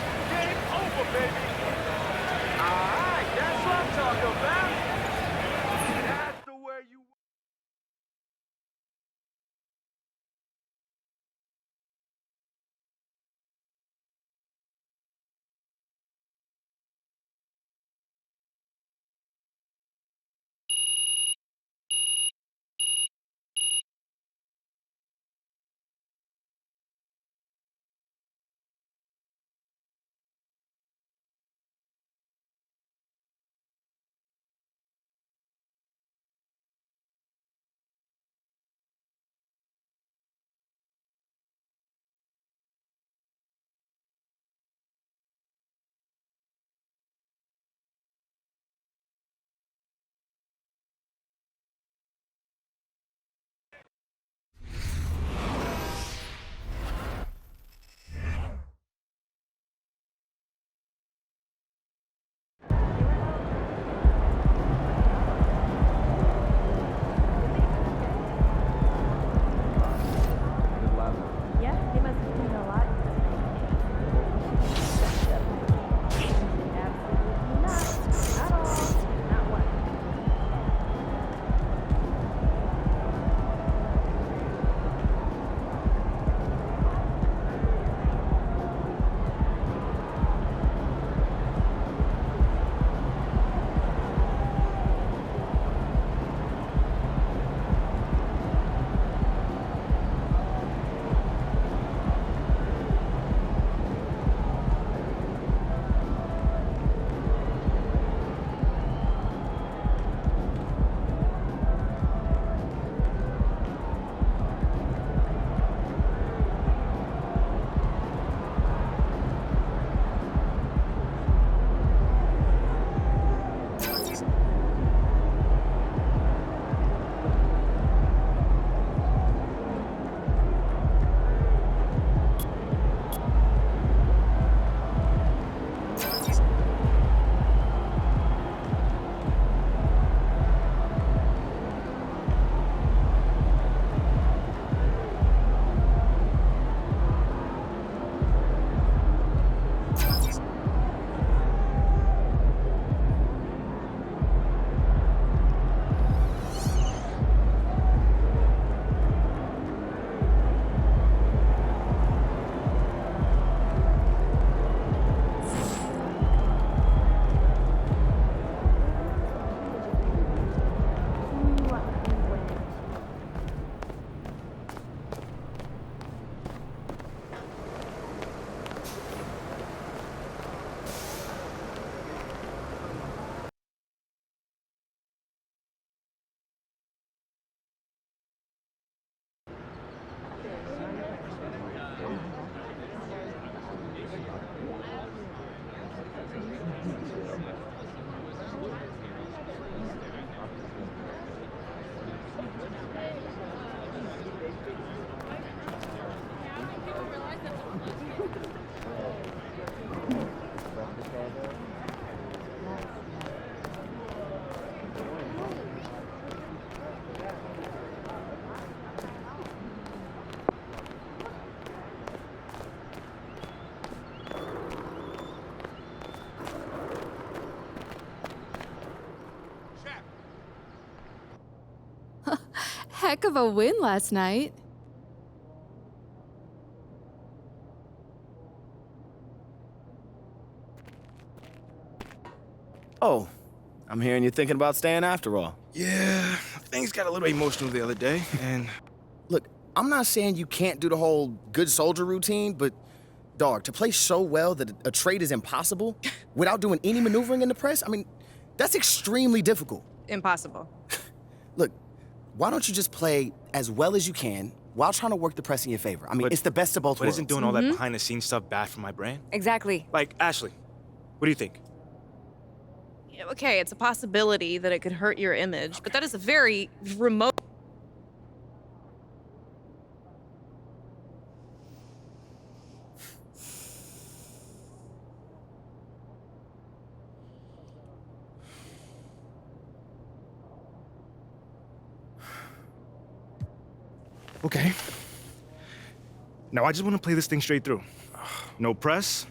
heck of a win last night. Oh, I'm hearing you're thinking about staying after all. Yeah, things got a little emotional the other day, and... Look, I'm not saying you can't do the whole good soldier routine, but, dog, to play so well that a trade is impossible without doing any maneuvering in the press, I mean, that's extremely difficult. Impossible. Look, why don't you just play as well as you can while trying to work the press in your favor? I mean, it's the best of both But worlds. isn't doing all that behind-the-scenes stuff bad for my brand? Exactly. Like, Ashley, what do you think? Okay, it's a possibility that it could hurt your image, but that is a very remote... Okay. Now, I just want to play this thing straight through. No press,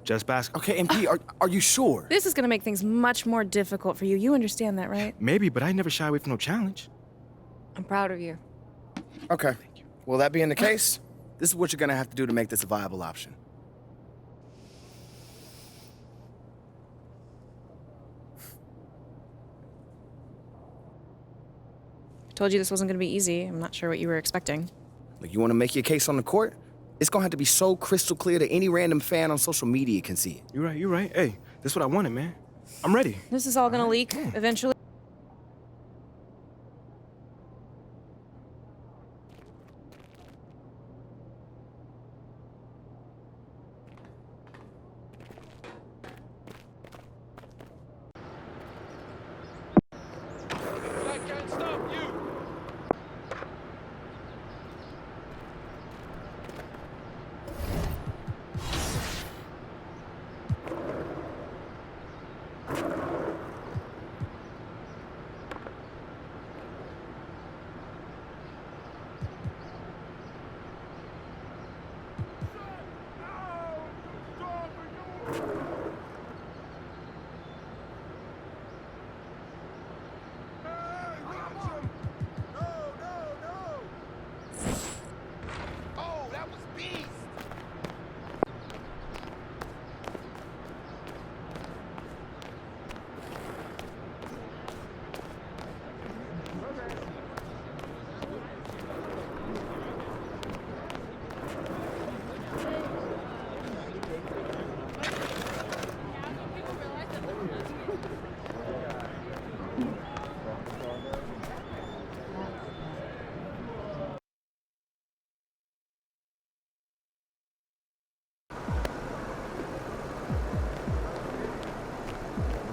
just basketball. Okay, MP, are you sure? This is gonna make things much more difficult for you. You understand that, right? Maybe, but I never shy away from no challenge. I'm proud of you. Okay. Well, that being the case, this is what you're gonna have to do to make this a viable option. Told you this wasn't gonna be easy. I'm not sure what you were expecting. Like, you wanna make your case on the court? It's gonna have to be so crystal clear that any random fan on social media can see it. You're right. Hey, this is what I wanted, man. I'm ready. This is all gonna leak eventually.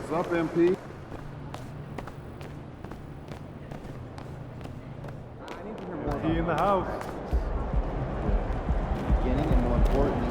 What's up, MP? He in the house. Beginning and more important.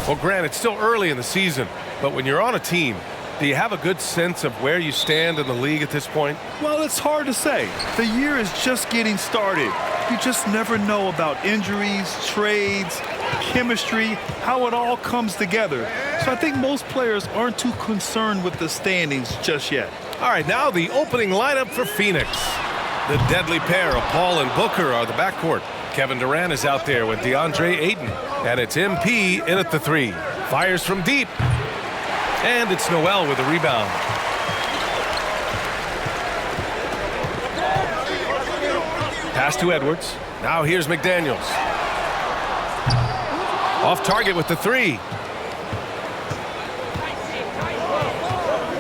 Well, Grant, it's still early in the season, but when you're on a team, do you have a good sense of where you stand in the league at this point? Well, it's hard to say. The year is just getting started. You just never know about injuries, trades, chemistry, how it all comes together. So I think most players aren't too concerned with the standings just yet. All right, now the opening lineup for Phoenix. The deadly pair of Paul and Booker are the backcourt. Kevin Durant is out there with DeAndre Ayton. And it's MP in at the three. Fires from deep. And it's Noel with a rebound. Pass to Edwards. Now here's McDaniels. Off target with the three.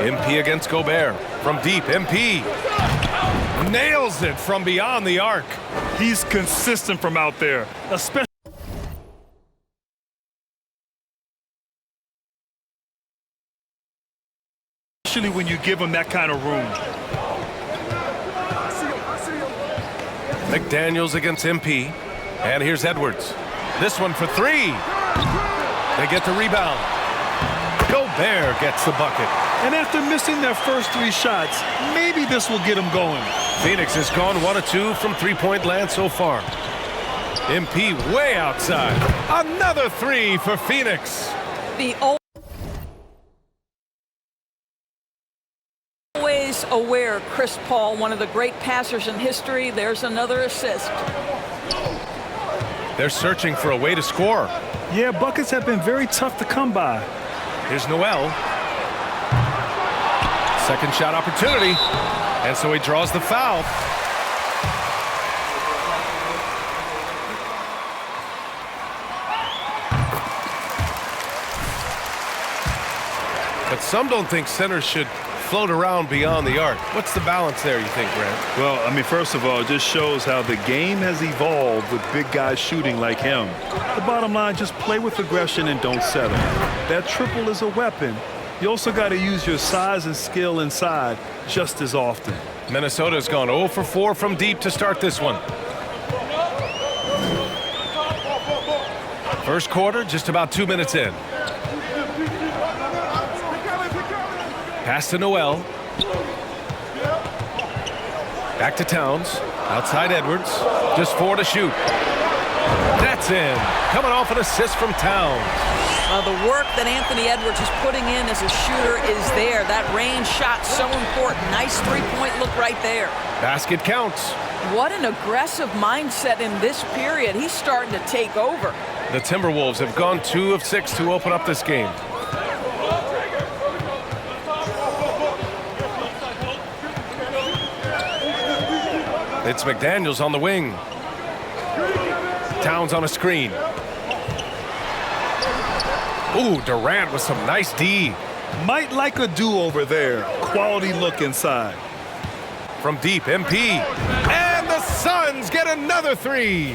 MP against Gobert. From deep, MP nails it from beyond the arc. He's consistent from out there, especially when you give him that kind of room. McDaniels against MP. And here's Edwards. This one for three. They get the rebound. Gobert gets the bucket. And after missing their first 3 shots, maybe this will get them going. Phoenix has gone 1 of 2 from three-point land so far. MP way outside. Another 3 for Phoenix. The always aware Chris Paul, one of the great passers in history. There's another assist. They're searching for a way to score. Yeah, buckets have been very tough to come by. Here's Noel. Second shot opportunity. And so he draws the foul. But some don't think centers should float around beyond the arc. What's the balance there, you think, Grant? Well, I mean, first of all, it just shows how the game has evolved with big guys shooting like him. The bottom line, just play with aggression and don't settle. That triple is a weapon. You also got to use your size and skill inside just as often. Minnesota's gone 0 for 4 from deep to start this one. First quarter, just about 2 minutes in. Pass to Noel. Back to Towns. Outside Edwards. Just 4 to shoot. That's in. Coming off an assist from Towns. The work that Anthony Edwards is putting in as a shooter is there. That range shot so important. Nice three-point look right there. Basket counts. What an aggressive mindset in this period. He's starting to take over. The Timberwolves have gone 2 of 6 to open up this game. It's McDaniels on the wing. Towns on a screen. Ooh, Durant with some nice D. Might like a do-over there. Quality look inside. From deep, MP. And the Suns get another 3.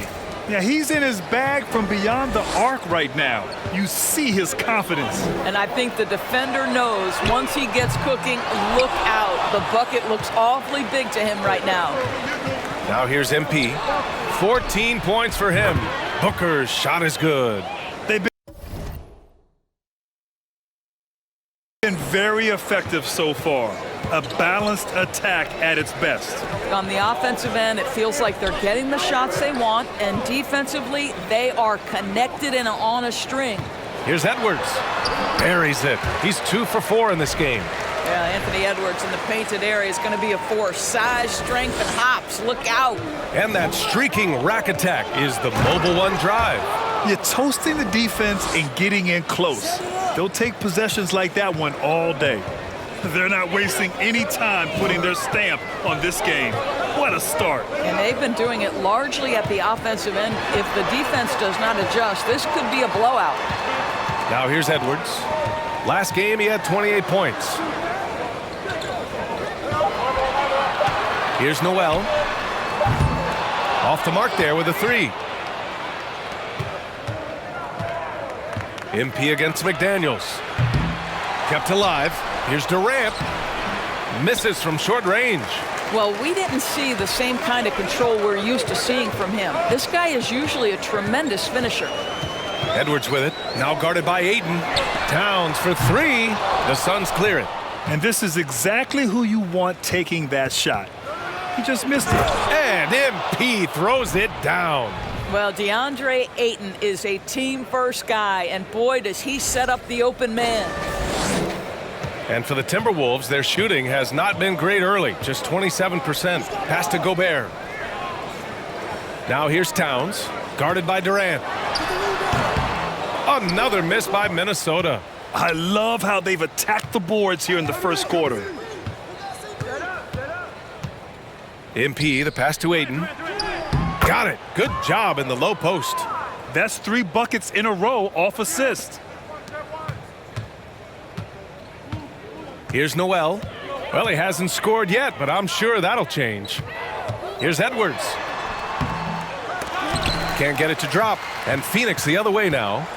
Yeah, he's in his bag from beyond the arc right now. You see his confidence. And I think the defender knows once he gets cooking, look out. The bucket looks awfully big to him right now. Now here's MP. 14 points for him. Booker's shot is good. They've been very effective so far. A balanced attack at its best. On the offensive end, it feels like they're getting the shots they want, and defensively, they are connected and on a string. Here's Edwards. Buries it. He's 2 for 4 in this game. Yeah, Anthony Edwards in the painted area is going to be a force. Size, strength, and hops. Look out. And that streaking rack attack is the mobile one drive. You're toasting the defense and getting in close. They'll take possessions like that one all day. They're not wasting any time putting their stamp on this game. What a start. And they've been doing it largely at the offensive end. If the defense does not adjust, this could be a blowout. Now here's Edwards. Last game, he had 28 points. Here's Noel. Off the mark there with a 3. MP against McDaniels. Kept alive. Here's Durant. Misses from short range. Well, we didn't see the same kind of control we're used to seeing from him. This guy is usually a tremendous finisher. Edwards with it. Now guarded by Ayton. Towns for 3. The Suns clear it. And this is exactly who you want taking that shot. He just missed it. And MP throws it down. Well, DeAndre Ayton is a team-first guy, and boy, does he set up the open man. And for the Timberwolves, their shooting has not been great early, just 27%. Pass to Gobert. Now here's Towns, guarded by Durant. Another miss by Minnesota. I love how they've attacked the boards here in the first quarter. MP, the pass to Ayton. Got it. Good job in the low post. That's 3 buckets in a row off assist. Here's Noel. Well, he hasn't scored yet, but I'm sure that'll change. Here's Edwards. Can't get it to drop. And Phoenix the other way now.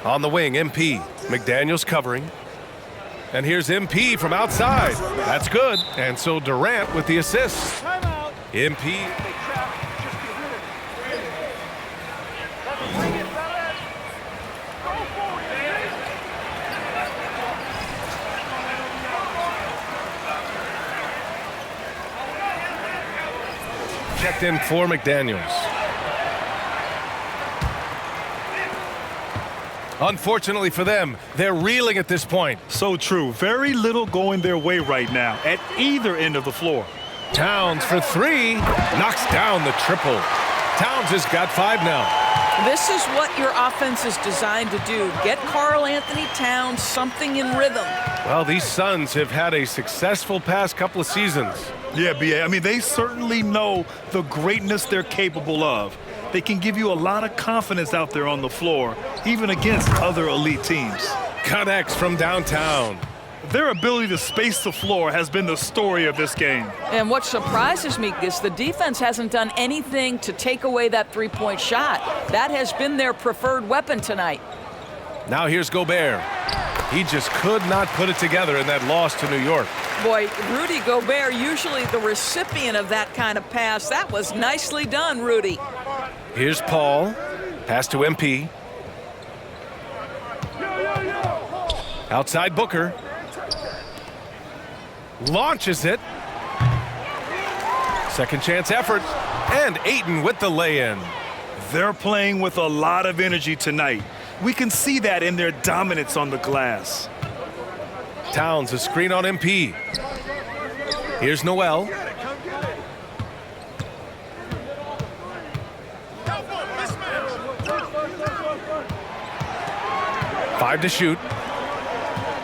On the wing, MP. McDaniels covering. And here's MP from outside. That's good. And so Durant with the assist. MP. Checked in for McDaniels. Unfortunately for them, they're reeling at this point. So true. Very little going their way right now at either end of the floor. Towns for three. Knocks down the triple. Towns has got 5 now. This is what your offense is designed to do. Get Karl Anthony Towns something in rhythm. Well, these Suns have had a successful past couple of seasons. Yeah, B.A. I mean, they certainly know the greatness they're capable of. They can give you a lot of confidence out there on the floor, even against other elite teams. Connects from downtown. Their ability to space the floor has been the story of this game. And what surprises me is the defense hasn't done anything to take away that three-point shot. That has been their preferred weapon tonight. Now here's Gobert. He just could not put it together in that loss to New York. Boy, Rudy Gobert, usually the recipient of that kind of pass. That was nicely done, Rudy. Here's Paul. Pass to MP. Outside Booker. Launches it. Second chance effort. And Ayton with the lay-in. They're playing with a lot of energy tonight. We can see that in their dominance on the glass. Towns a screen on MP. Here's Noel. Five to shoot.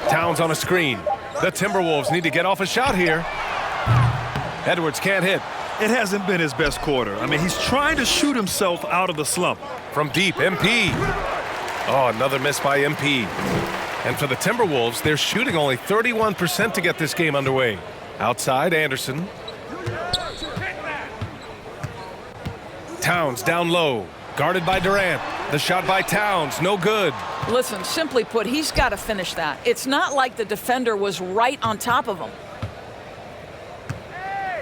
Towns on a screen. The Timberwolves need to get off a shot here. Edwards can't hit. It hasn't been his best quarter. I mean, he's trying to shoot himself out of the slump. From deep, MP. Oh, another miss by MP. And for the Timberwolves, they're shooting only 31% to get this game underway. Outside, Anderson. Towns down low. Guarded by Durant. The shot by Towns, no good. Listen, simply put, he's got to finish that. It's not like the defender was right on top of him.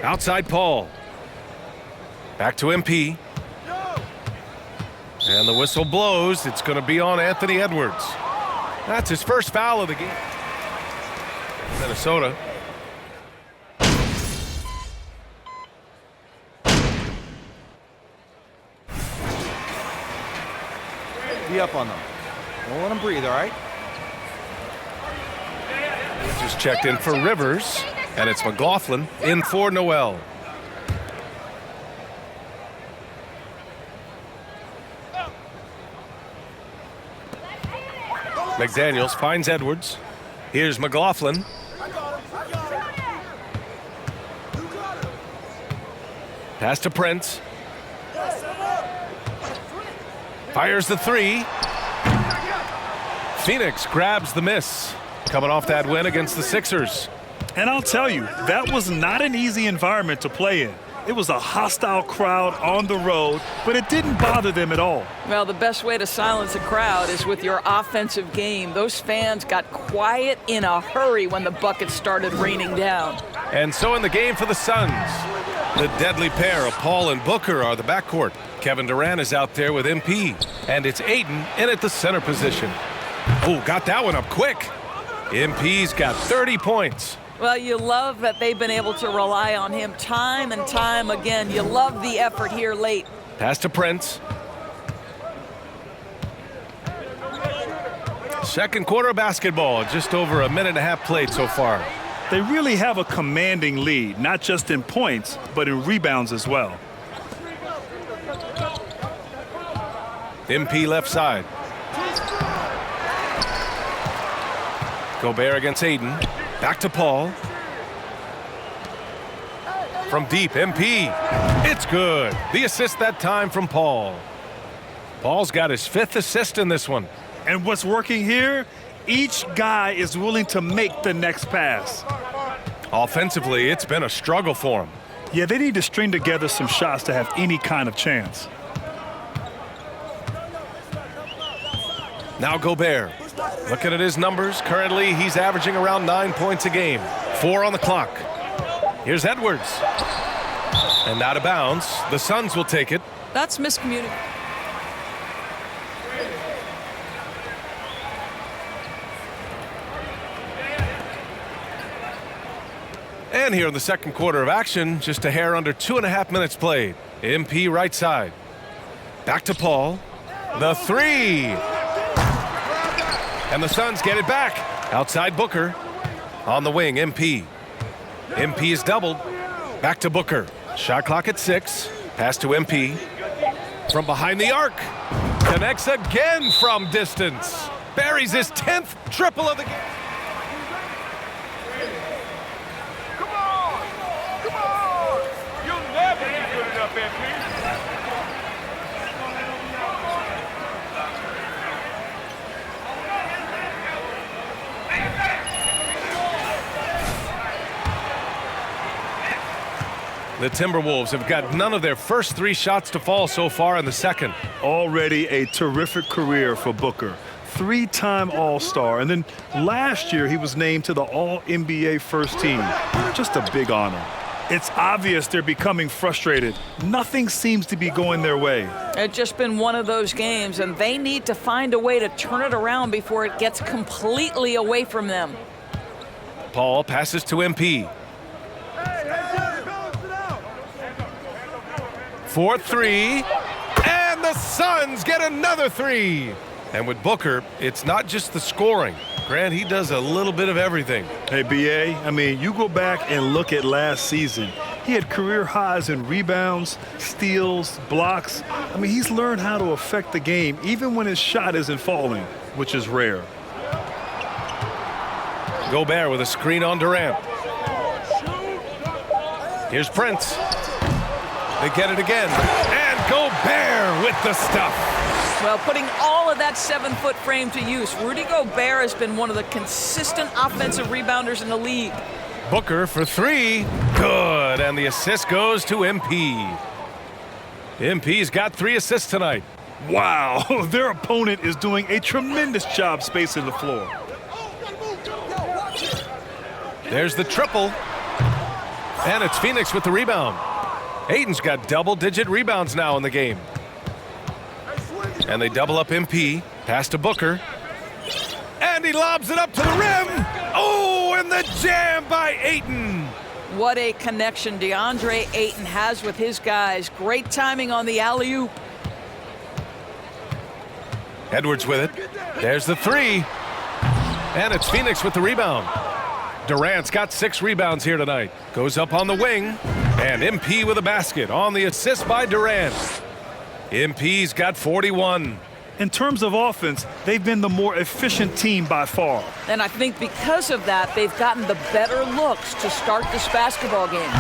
Outside Paul. Back to MP. And the whistle blows. It's going to be on Anthony Edwards. That's his first foul of the game. Minnesota. Be up on them. Don't let them breathe, all right? Just checked in for Rivers. And it's McLaughlin in for Noel. McDaniels finds Edwards. Here's McLaughlin. Pass to Prince. Fires the three. Phoenix grabs the miss. Coming off that win against the Sixers. And I'll tell you, that was not an easy environment to play in. It was a hostile crowd on the road, but it didn't bother them at all. Well, the best way to silence a crowd is with your offensive game. Those fans got quiet in a hurry when the buckets started raining down. And so in the game for the Suns, the deadly pair of Paul and Booker are the backcourt. Kevin Durant is out there with MP, and it's Ayton in at the center position. Oh, got that one up quick. MP's got 30 points. Well, you love that they've been able to rely on him time and time again. You love the effort here late. Pass to Prince. Second quarter of basketball, just over a minute and a half played so far. They really have a commanding lead, not just in points, but in rebounds as well. MP left side. Gobert against Ayton. Back to Paul. From deep, MP. It's good. The assist that time from Paul. Paul's got his 5th assist in this one. And what's working here Each guy is willing to make the next pass. Offensively, it's been a struggle for him. Yeah, they need to string together some shots to have any kind of chance. Now Gobert. Looking at his numbers, currently he's averaging around 9 points a game. 4 on the clock. Here's Edwards. And out of bounds. The Suns will take it. That's miscommunication. And here in the second quarter of action, just a hair under 2.5 minutes played. MP right side. Back to Paul. The three. And the Suns get it back. Outside Booker. On the wing, MP. MP is doubled. Back to Booker. Shot clock at 6. Pass to MP. From behind the arc. Connects again from distance. Buries his 10th triple of the game. The Timberwolves have got none of their first 3 shots to fall so far in the second. Already a terrific career for Booker. 3-time All-Star, and then last year he was named to the All-NBA First Team. Just a big honor. It's obvious they're becoming frustrated. Nothing seems to be going their way. It's just been one of those games, and they need to find a way to turn it around before it gets completely away from them. Paul passes to MP. 4-3, and the Suns get another 3. And with Booker, it's not just the scoring. Grant, he does a little bit of everything. Hey, B.A., I mean, you go back and look at last season. He had career highs in rebounds, steals, blocks. I mean, he's learned how to affect the game, even when his shot isn't falling, which is rare. Gobert with a screen on Durant. Here's Prince. They get it again. And Gobert with the stuff. Well, putting all of that 7-foot frame to use, Rudy Gobert has been one of the consistent offensive rebounders in the league. Booker for 3. Good. And the assist goes to MP. MP's got 3 assists tonight. Wow. Their opponent is doing a tremendous job spacing the floor. There's the triple. And it's Phoenix with the rebound. Ayton's got double-digit rebounds now in the game. And they double up MP. Pass to Booker. And he lobs it up to the rim. Oh, and the jam by Ayton. What a connection DeAndre Ayton has with his guys. Great timing on the alley-oop. Edwards with it. There's the 3. And it's Phoenix with the rebound. Durant's got 6 rebounds here tonight. Goes up on the wing. And MP with a basket on the assist by Durant. MP's got 41. In terms of offense, they've been the more efficient team by far. And I think because of that, they've gotten the better looks to start this basketball game.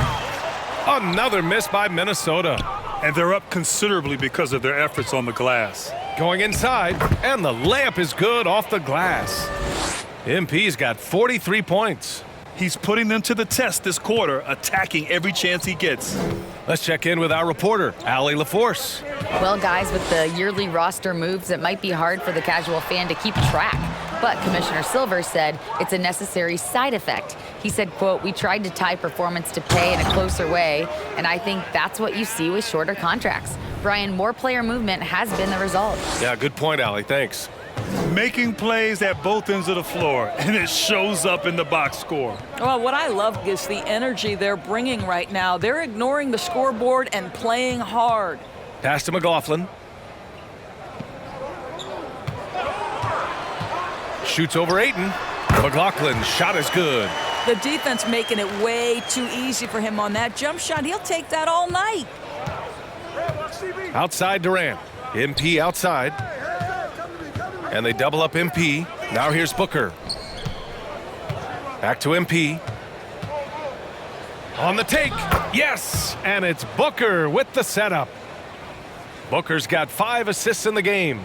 Another miss by Minnesota. And they're up considerably because of their efforts on the glass. Going inside, and the layup is good off the glass. MP's got 43 points. He's putting them to the test this quarter, attacking every chance he gets. Let's check in with our reporter, Allie LaForce. Well, guys, with the yearly roster moves, it might be hard for the casual fan to keep track. But Commissioner Silver said it's a necessary side effect. He said, quote, "We tried to tie performance to pay in a closer way, and I think that's what you see with shorter contracts." Brian, more player movement has been the result. Yeah, good point, Allie. Thanks. Making plays at both ends of the floor, and it shows up in the box score. Well, what I love is the energy they're bringing right now. They're ignoring the scoreboard and playing hard. Pass to McLaughlin. Shoots over Ayton. McLaughlin's shot is good. The defense making it way too easy for him on that jump shot. He'll take that all night. Outside Durant. MP outside. And they double up MP. Now here's Booker. Back to MP. On the take. Yes! And it's Booker with the setup. Booker's got 5 assists in the game.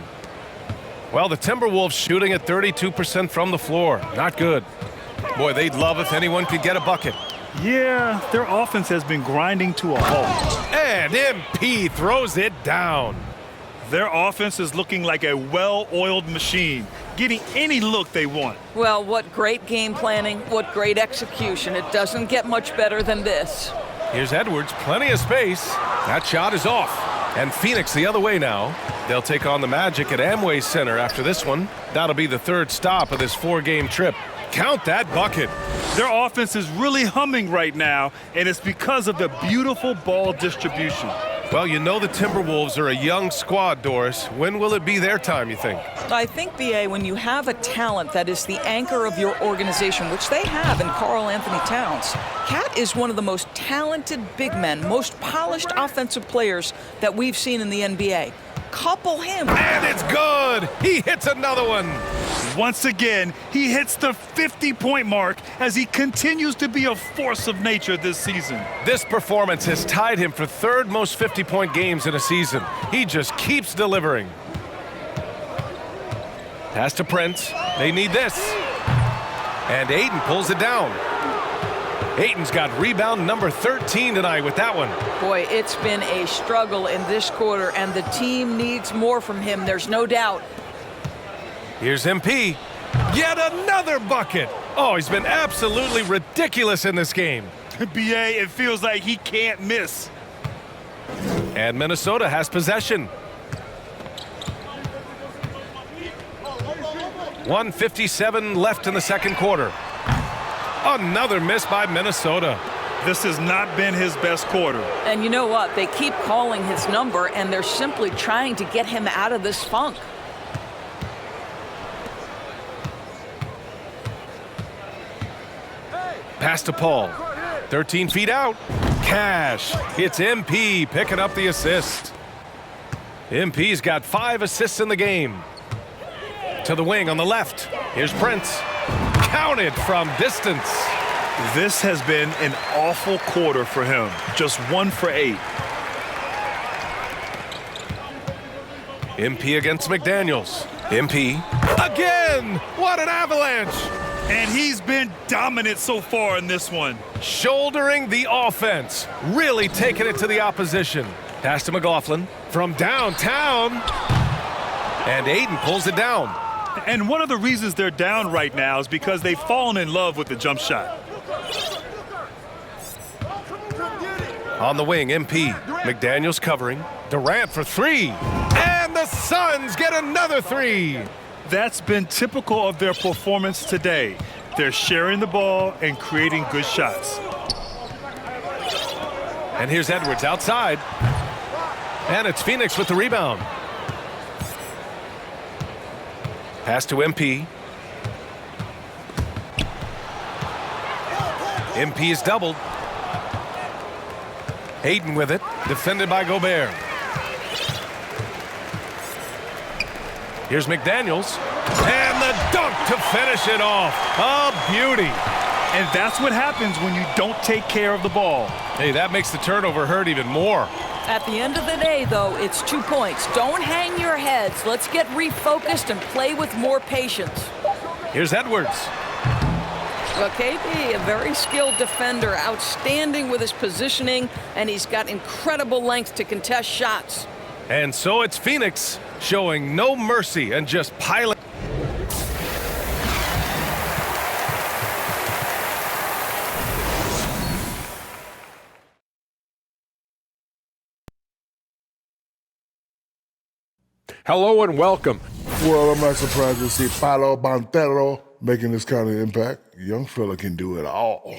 Well, the Timberwolves shooting at 32% from the floor. Not good. Boy, they'd love if anyone could get a bucket. Yeah, their offense has been grinding to a halt. And MP throws it down. Their offense is looking like a well-oiled machine, getting any look they want. Well, what great game planning, what great execution. It doesn't get much better than this. Here's Edwards, plenty of space. That shot is off. And Phoenix the other way now. They'll take on the Magic at Amway Center after this one. That'll be the third stop of this 4-game trip. Count that bucket. Their offense is really humming right now, and it's because of the beautiful ball distribution. Well, you know the Timberwolves are a young squad, Doris. When will it be their time, you think? I think, B.A., when you have a talent that is the anchor of your organization, which they have in Karl Anthony Towns, Cat is one of the most talented big men, most polished offensive players that we've seen in the NBA. Couple him. And it's good. He hits another one. Once again, he hits the 50-point mark as he continues to be a force of nature this season. This performance has tied him for third most 50-point games in a season. He just keeps delivering. Pass to Prince. They need this. And Ayton pulls it down. Ayton's got rebound number 13 tonight with that one. Boy, it's been a struggle in this quarter, and the team needs more from him. There's no doubt. Here's MP. Yet another bucket. Oh, he's been absolutely ridiculous in this game. B.A., it feels like he can't miss. And Minnesota has possession. 1:57 left in the second quarter. Another miss by Minnesota. This has not been his best quarter. And you know what? They keep calling his number, and they're simply trying to get him out of this funk. Pass to Paul. 13 feet out. Cash. It's MP picking up the assist. MP's got 5 assists in the game. To the wing on the left. Here's Prince. Counted from distance. This has been an awful quarter for him. Just 1 for 8. MP against McDaniels. MP. Again! What an avalanche! And he's been dominant so far in this one. Shouldering the offense. Really taking it to the opposition. Pass to McLaughlin. From downtown. And Ayton pulls it down. And one of the reasons they're down right now is because they've fallen in love with the jump shot. On the wing, MP. McDaniels covering. Durant for 3. And the Suns get another 3. That's been typical of their performance today. They're sharing the ball and creating good shots. And here's Edwards outside. And it's Phoenix with the rebound. Pass to MP. MP is doubled. Ayton with it, defended by Gobert. Here's McDaniels. And the dunk to finish it off. A beauty. And that's what happens when you don't take care of the ball. Hey, that makes the turnover hurt even more. At the end of the day, though, it's 2 points. Don't hang your heads. Let's get refocused and play with more patience. Here's Edwards. Well, KB, a very skilled defender, outstanding with his positioning, and he's got incredible length to contest shots. And so it's Phoenix showing no mercy and just piling. Hello and welcome. Well, I'm not surprised to see Paolo Banchero making this kind of impact. Young fella can do it all.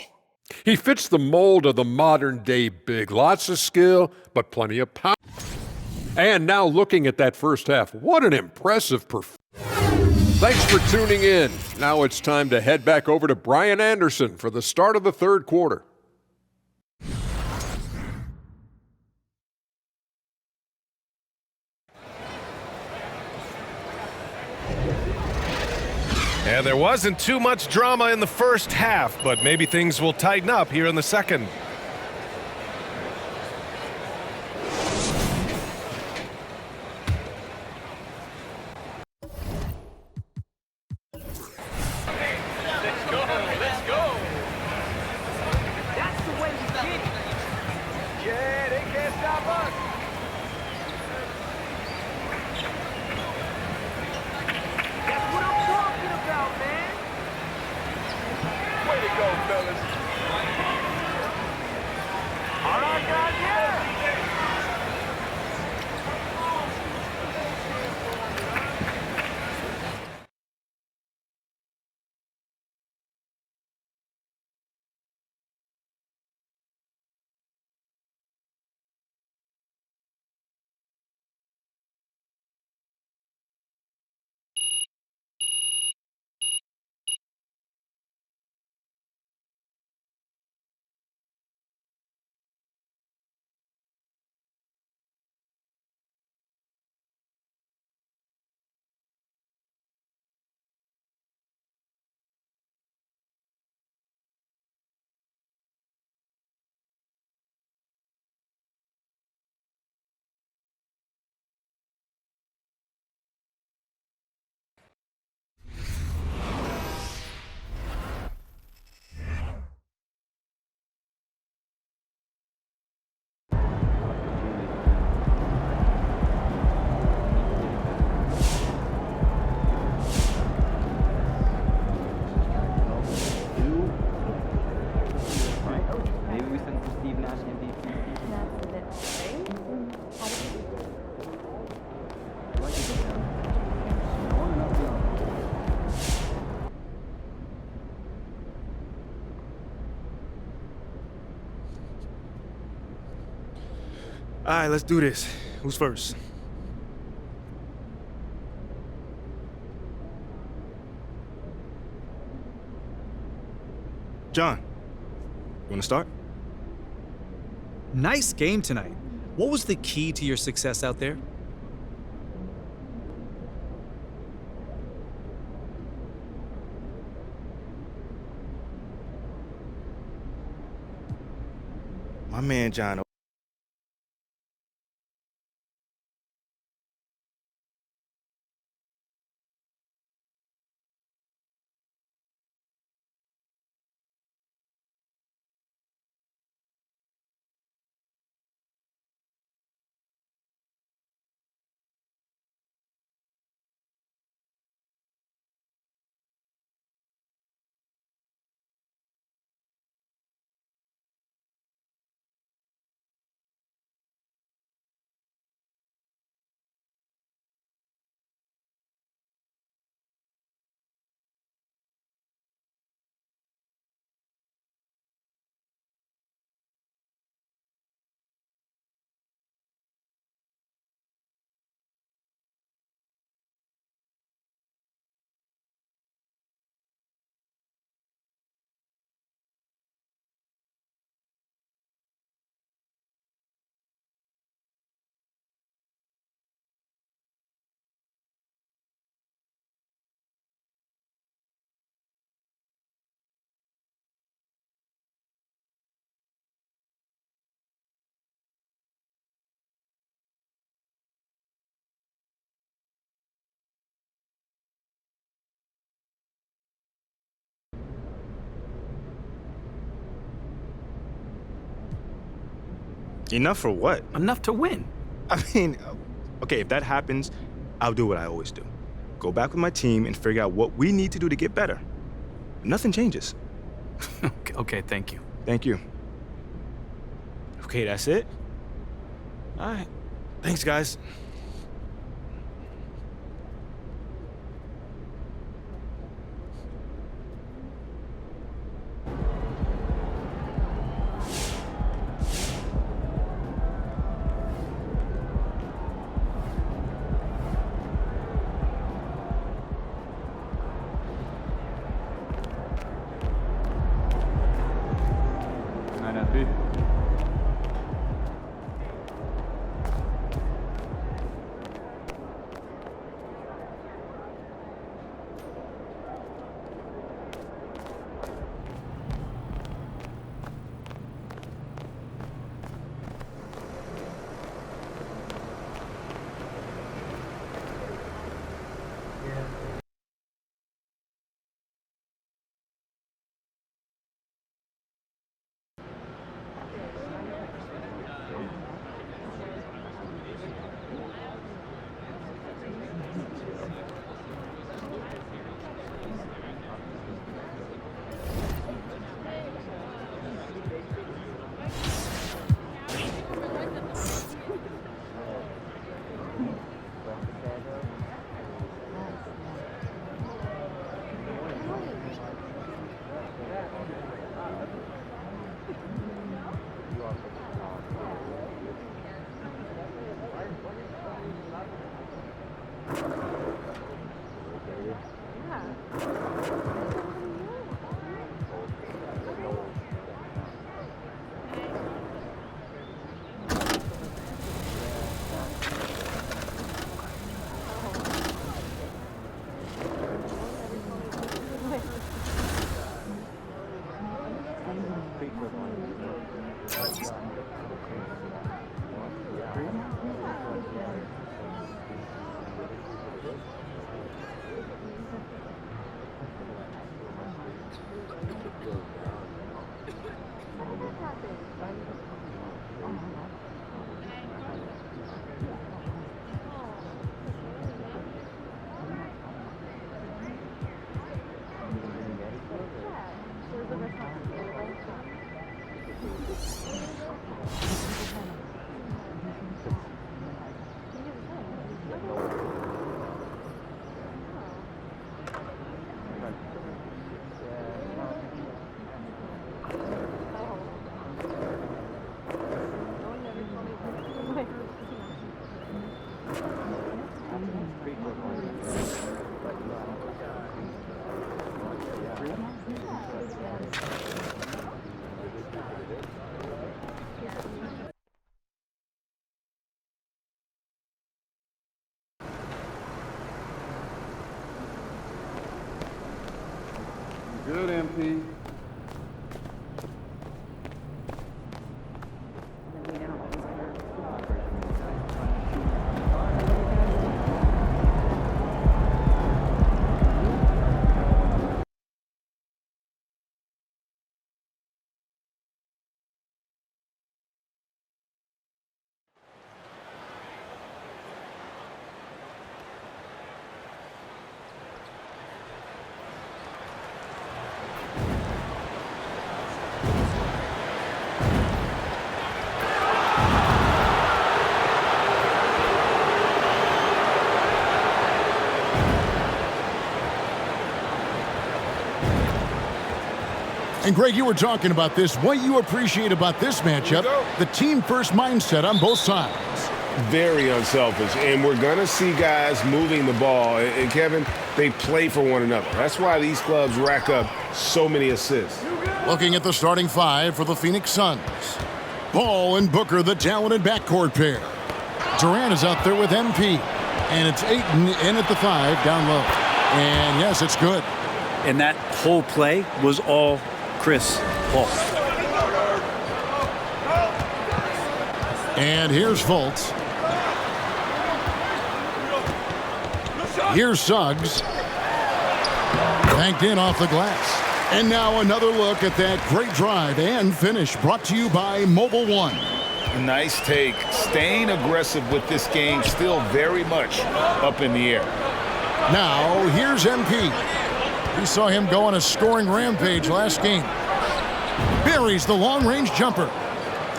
He fits the mold of the modern-day big. Lots of skill, but plenty of power. And now looking at that first half, what an impressive performance. Thanks for tuning in. Now it's time to head back over to Brian Anderson for the start of the third quarter. And there wasn't too much drama in the first half, but maybe things will tighten up here in the second. Yeah, they can't stop us. That's what I'm talking about, man. Way to go, fellas. All right, guys, yeah. All right, let's do this. Who's first? John, you want to start? Nice game tonight. What was the key to your success out there? My man, John. Enough for what? Enough to win. I mean, okay, if that happens, I'll do what I always do. Go back with my team and figure out what we need to do to get better. Nothing changes. Okay, thank you. Thank you. Okay, that's it? All right. Thanks, guys. Good, MP. And Greg, you were talking about this. What you appreciate about this matchup, the team-first mindset on both sides. Very unselfish, and we're going to see guys moving the ball. And Kevin, they play for one another. That's why these clubs rack up so many assists. Looking at the starting five for the Phoenix Suns. Ball and Booker, the talented backcourt pair. Durant is out there with MP. And it's Ayton in at the 5 down low. And yes, it's good. And that whole play was all Chris Paul. And here's Fultz. Here's Suggs. Banked in off the glass. And now another look at that great drive and finish brought to you by Mobile One. Nice take. Staying aggressive with this game, still very much up in the air. Now, here's MP. We saw him go on a scoring rampage last game. Buries the long-range jumper.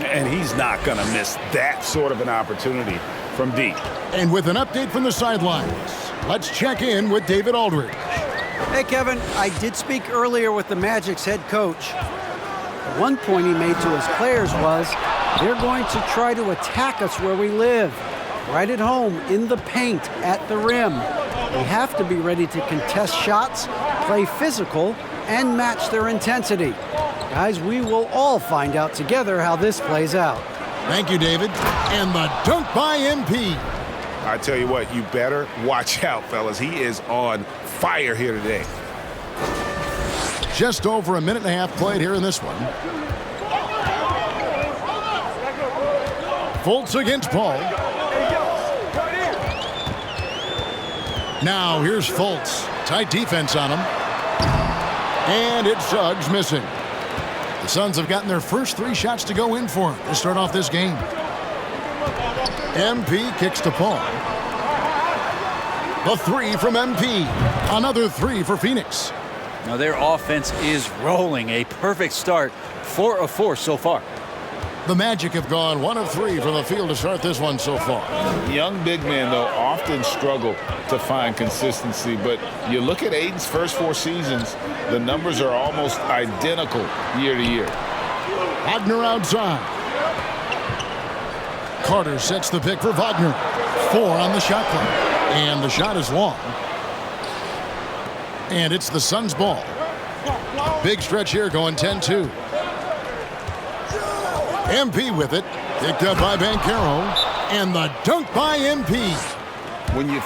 And he's not going to miss that sort of an opportunity from deep. And with an update from the sidelines, let's check in with David Aldridge. Hey, Kevin, I did speak earlier with the Magic's head coach. One point he made to his players was, they're going to try to attack us where we live, right at home, in the paint, at the rim. We have to be ready to contest shots, play physical, and match their intensity. Guys, we will all find out together how this plays out. Thank you, David. And the dunk by MP. I tell you what, you better watch out, fellas. He is on fire here today. Just over a minute and a half played here in this one. Fultz against Paul. Now here's Fultz. Tight defense on him. And it's Suggs missing. The Suns have gotten their first 3 shots to go in for him to start off this game. MP kicks to Paul. The 3 from MP. Another 3 for Phoenix. Now their offense is rolling. A perfect start. 4 of 4 so far. The Magic have gone 1 of 3 from the field to start this one so far. Young big men, though, often struggle to find consistency. But you look at Ayton's first 4 seasons, the numbers are almost identical year to year. Wagner outside. Carter sets the pick for Wagner. 4 on the shot clock. And the shot is long. And it's the Suns' ball. Big stretch here going 10-2. MP with it. Picked up by Banchero. And the dunk by MP. When you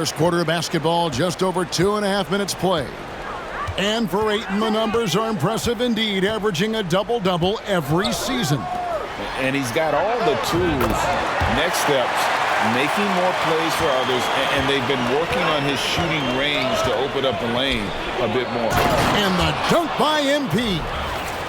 First quarter of basketball, just over 2.5 minutes played. And for Ayton, the numbers are impressive indeed, averaging a double-double every season. And he's got all the tools, next steps, making more plays for others, and they've been working on his shooting range to open up the lane a bit more. And the dunk by MP.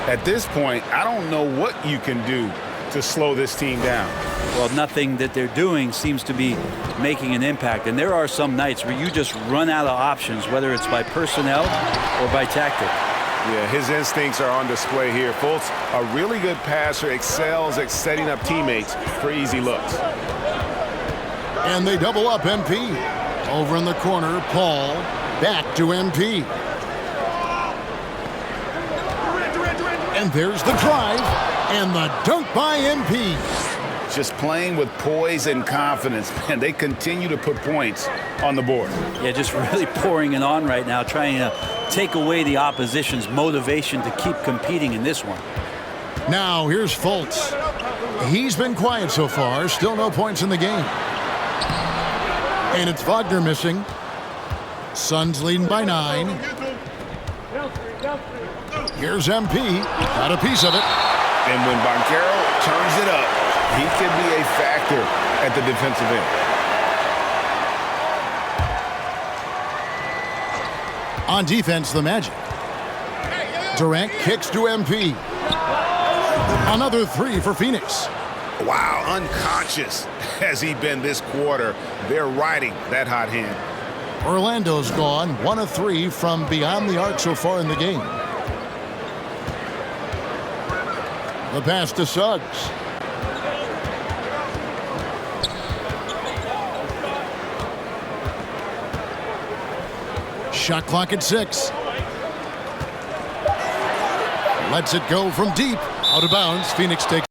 At this point, I don't know what you can do to slow this team down. Well, nothing that they're doing seems to be making an impact. And there are some nights where you just run out of options, whether it's by personnel or by tactic. Yeah, his instincts are on display here. Fultz, a really good passer, excels at setting up teammates for easy looks. And they double up MP. Over in the corner, Paul. Back to MP. And there's the drive. And the dunk by MP. Just playing with poise and confidence, and they continue to put points on the board. Yeah, just really pouring it on right now, trying to take away the opposition's motivation to keep competing in this one. Now here's Fultz. He's been quiet so far, still no points in the game. And it's Wagner missing. Suns leading by 9. Here's MP, got a piece of it. And when Banchero turns it up, he can be a factor at the defensive end. On defense, the Magic. Durant kicks to MP. Another 3 for Phoenix. Wow, unconscious has he been this quarter. They're riding that hot hand. Orlando's gone 1 of 3 from beyond the arc so far in the game. The pass to Suggs. Shot clock at 6. Lets it go from deep. Out of bounds. Phoenix takes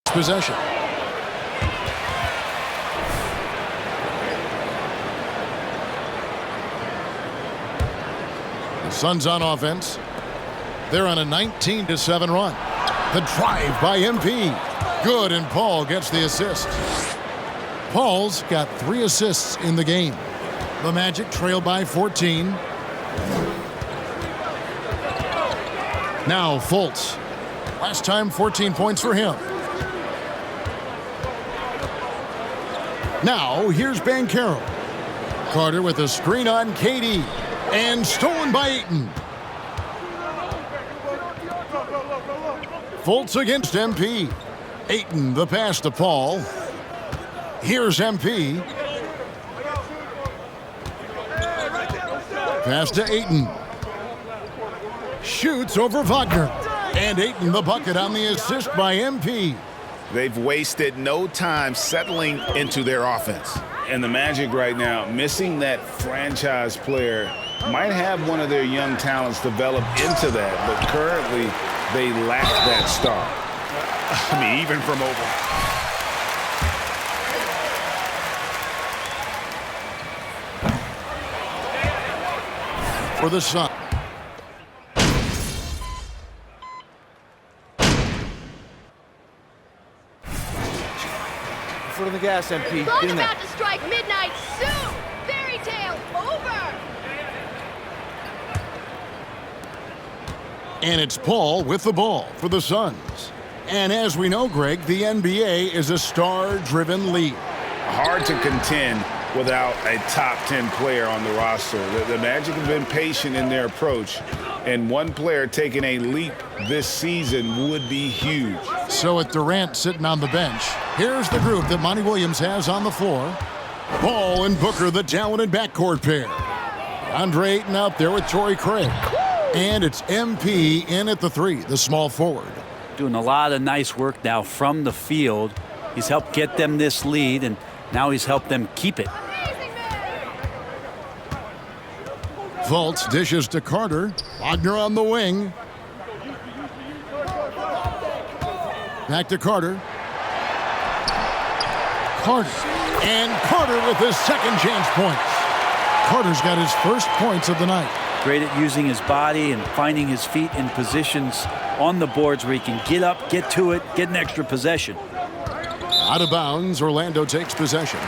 possession. The Suns on offense. They're on a 19-7 run. The drive by MP. Good, and Paul gets the assist. Paul's got 3 assists in the game. The Magic trail by 14. Now Fultz. Last time 14 points for him. Now here's Banchero. Carter with a screen on KD. And stolen by Ayton. Fultz against MP. Ayton, the pass to Paul. Here's MP. Pass to Ayton. Shoots over Wagner. And Ayton the bucket on the assist by MP. They've wasted no time settling into their offense. And the Magic right now, missing that franchise player, might have one of their young talents develop into that, but currently they lack that star. I mean, even from over. For the Suns. Foot on the gas, MP. Clock Get in there. about to strike midnight soon. Fairy tale over. And it's Paul with the ball for the Suns. And as we know, Greg, the NBA is a star-driven league. Hard to contend without a top 10 player on the roster. The Magic have been patient in their approach, and one player taking a leap this season would be huge. So with Durant sitting on the bench, here's the group that Monty Williams has on the floor. Ball and Booker, the talented backcourt pair. Andre Ayton out there with Torrey Craig. And it's MP in at the 3, the small forward. Doing a lot of nice work now from the field. He's helped get them this lead, and now he's helped them keep it. Fultz dishes to Carter. Wagner on the wing. Back to Carter. Carter. And Carter with his second chance points. Carter's got his first points of the night. Great at using his body and finding his feet in positions on the boards where he can get up, get to it, get an extra possession. Out of bounds, Orlando takes possession.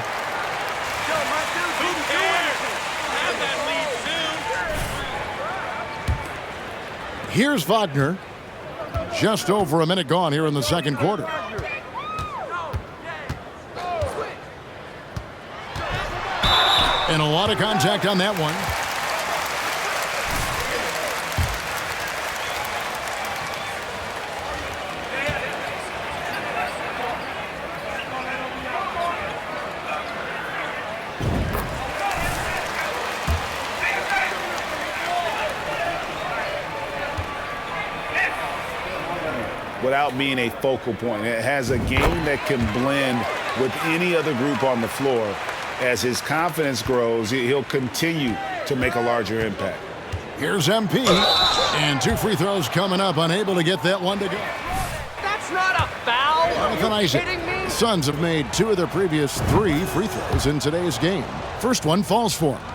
Here's Wagner. Just over a minute gone here in the second quarter. And a lot of contact on that one. Without being a focal point. It has a game that can blend with any other group on the floor. As his confidence grows, he'll continue to make a larger impact. Here's MP, and 2 free throws coming up, unable to get that one to go. That's not a foul. Jonathan Isaac. The Suns have made 2 of their previous 3 free throws in today's game. First one falls for him.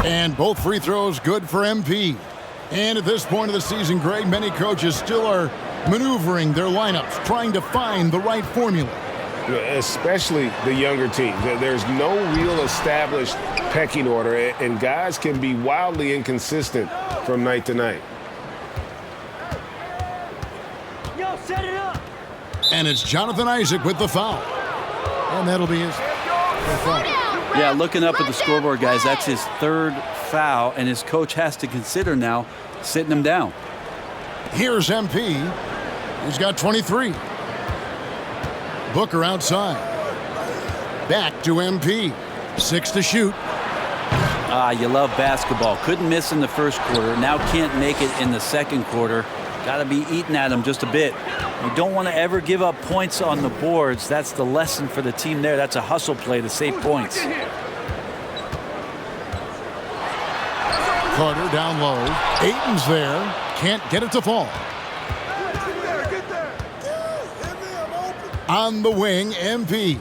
And both free throws good for MP. And at this point of the season, Greg, many coaches still are maneuvering their lineups, trying to find the right formula. Especially the younger teams. There's no real established pecking order, and guys can be wildly inconsistent from night to night. Yo, set it up. And it's Jonathan Isaac with the foul. And that'll be his foul. Yeah, looking up at the scoreboard, guys, that's his 3rd foul, and his coach has to consider now sitting him down. Here's MP. He's got 23. Booker outside. Back to MP. 6 to shoot. You love basketball. Couldn't miss in the first quarter. Now can't make it in the second quarter. Got to be eating at him just a bit. You don't want to ever give up points on the boards. That's the lesson for the team there. That's a hustle play to save points. Carter down low. Ayton's there. Can't get it to fall. On the wing, MP.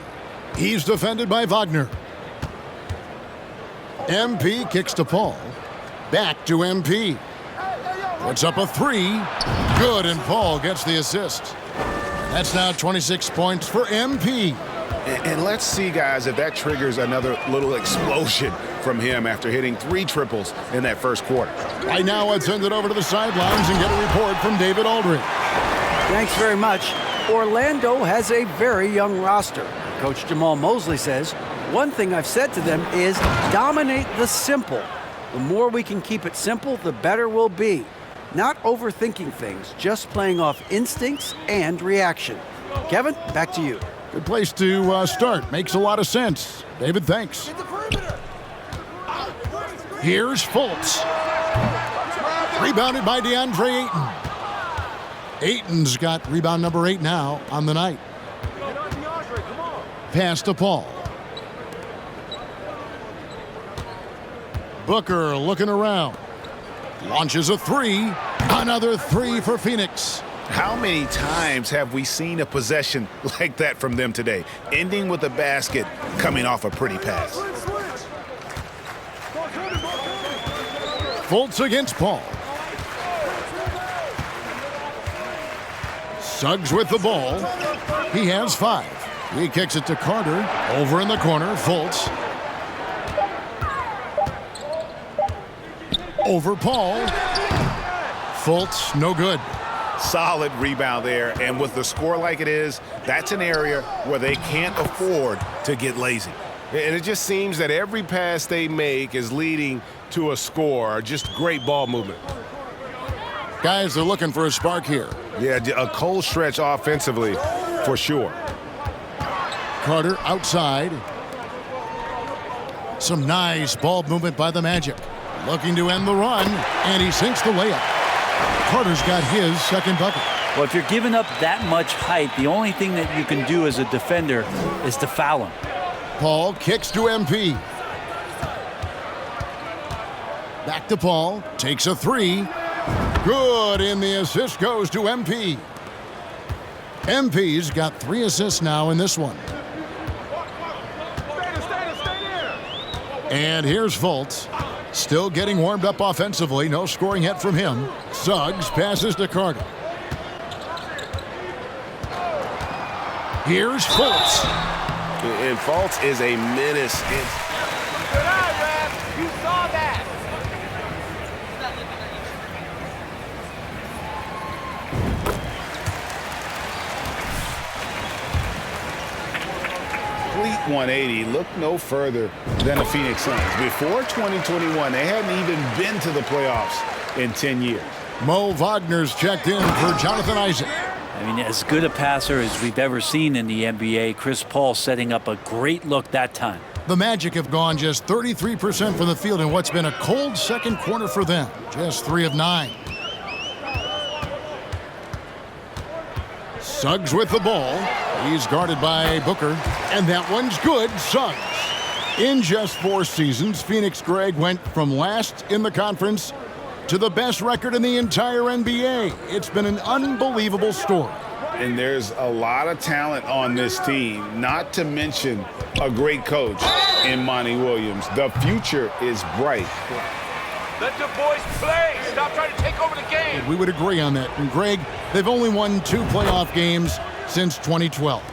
He's defended by Wagner. MP kicks to Paul. Back to MP. Puts up a 3. Good, and Paul gets the assist. That's now 26 points for MP. And let's see, guys, if that triggers another little explosion from him after hitting 3 triples in that first quarter. Right now, let's send it over to the sidelines and get a report from David Aldridge. Thanks very much. Orlando has a very young roster. Coach Jamal Mosley says, one thing I've said to them is dominate the simple. The more we can keep it simple, the better we'll be. Not overthinking things, just playing off instincts and reaction. Kevin, back to you. Good place to start. Makes a lot of sense. David, thanks. Here's Fultz. Rebounded by DeAndre Ayton. Ayton's got rebound number 8 now on the night. Pass to Paul. Booker looking around. Launches a 3. Another 3 for Phoenix. How many times have we seen a possession like that from them today, ending with a basket coming off a pretty pass? Fultz against Paul. Suggs with the ball. He has 5. He kicks it to Carter. Over in the corner, Fultz. Over Paul. Fultz, no good. Solid rebound there, and with the score like it is, that's an area where they can't afford to get lazy. And it just seems that every pass they make is leading to a score. Just great ball movement. Guys, they're looking for a spark here. Yeah, a cold stretch offensively for sure. Carter outside. Some nice ball movement by the Magic. Looking to end the run, and he sinks the layup. Carter's got his second bucket. Well, if you're giving up that much height, the only thing that you can do as a defender is to foul him. Paul kicks to MP. Back to Paul. Takes a 3. Good, and the assist goes to MP. MP's got 3 assists now in this one. And here's Fultz. Still getting warmed up offensively. No scoring yet from him. Suggs passes to Carter. Here's Fultz. And Fultz is a menace. Good eye, Ref. You saw that. Complete 180. Look no further than the Phoenix Suns. Before 2021, they hadn't even been to the playoffs in 10 years. Mo Wagner's checked in for Jonathan Isaac. I mean, as good a passer as we've ever seen in the NBA. Chris Paul setting up a great look that time. The Magic have gone just 33% from the field in what's been a cold second quarter for them. Just 3 of 9. Suggs with the ball. He's guarded by Booker. And that one's good. Suggs. In just 4 seasons, Phoenix, Greg, went from last in the conference to the best record in the entire NBA. It's been an unbelievable story. And there's a lot of talent on this team, not to mention a great coach in Monty Williams. The future is bright. Let the boys play. Stop trying to take over the game. We would agree on that. And Greg, they've only won 2 playoff games since 2012.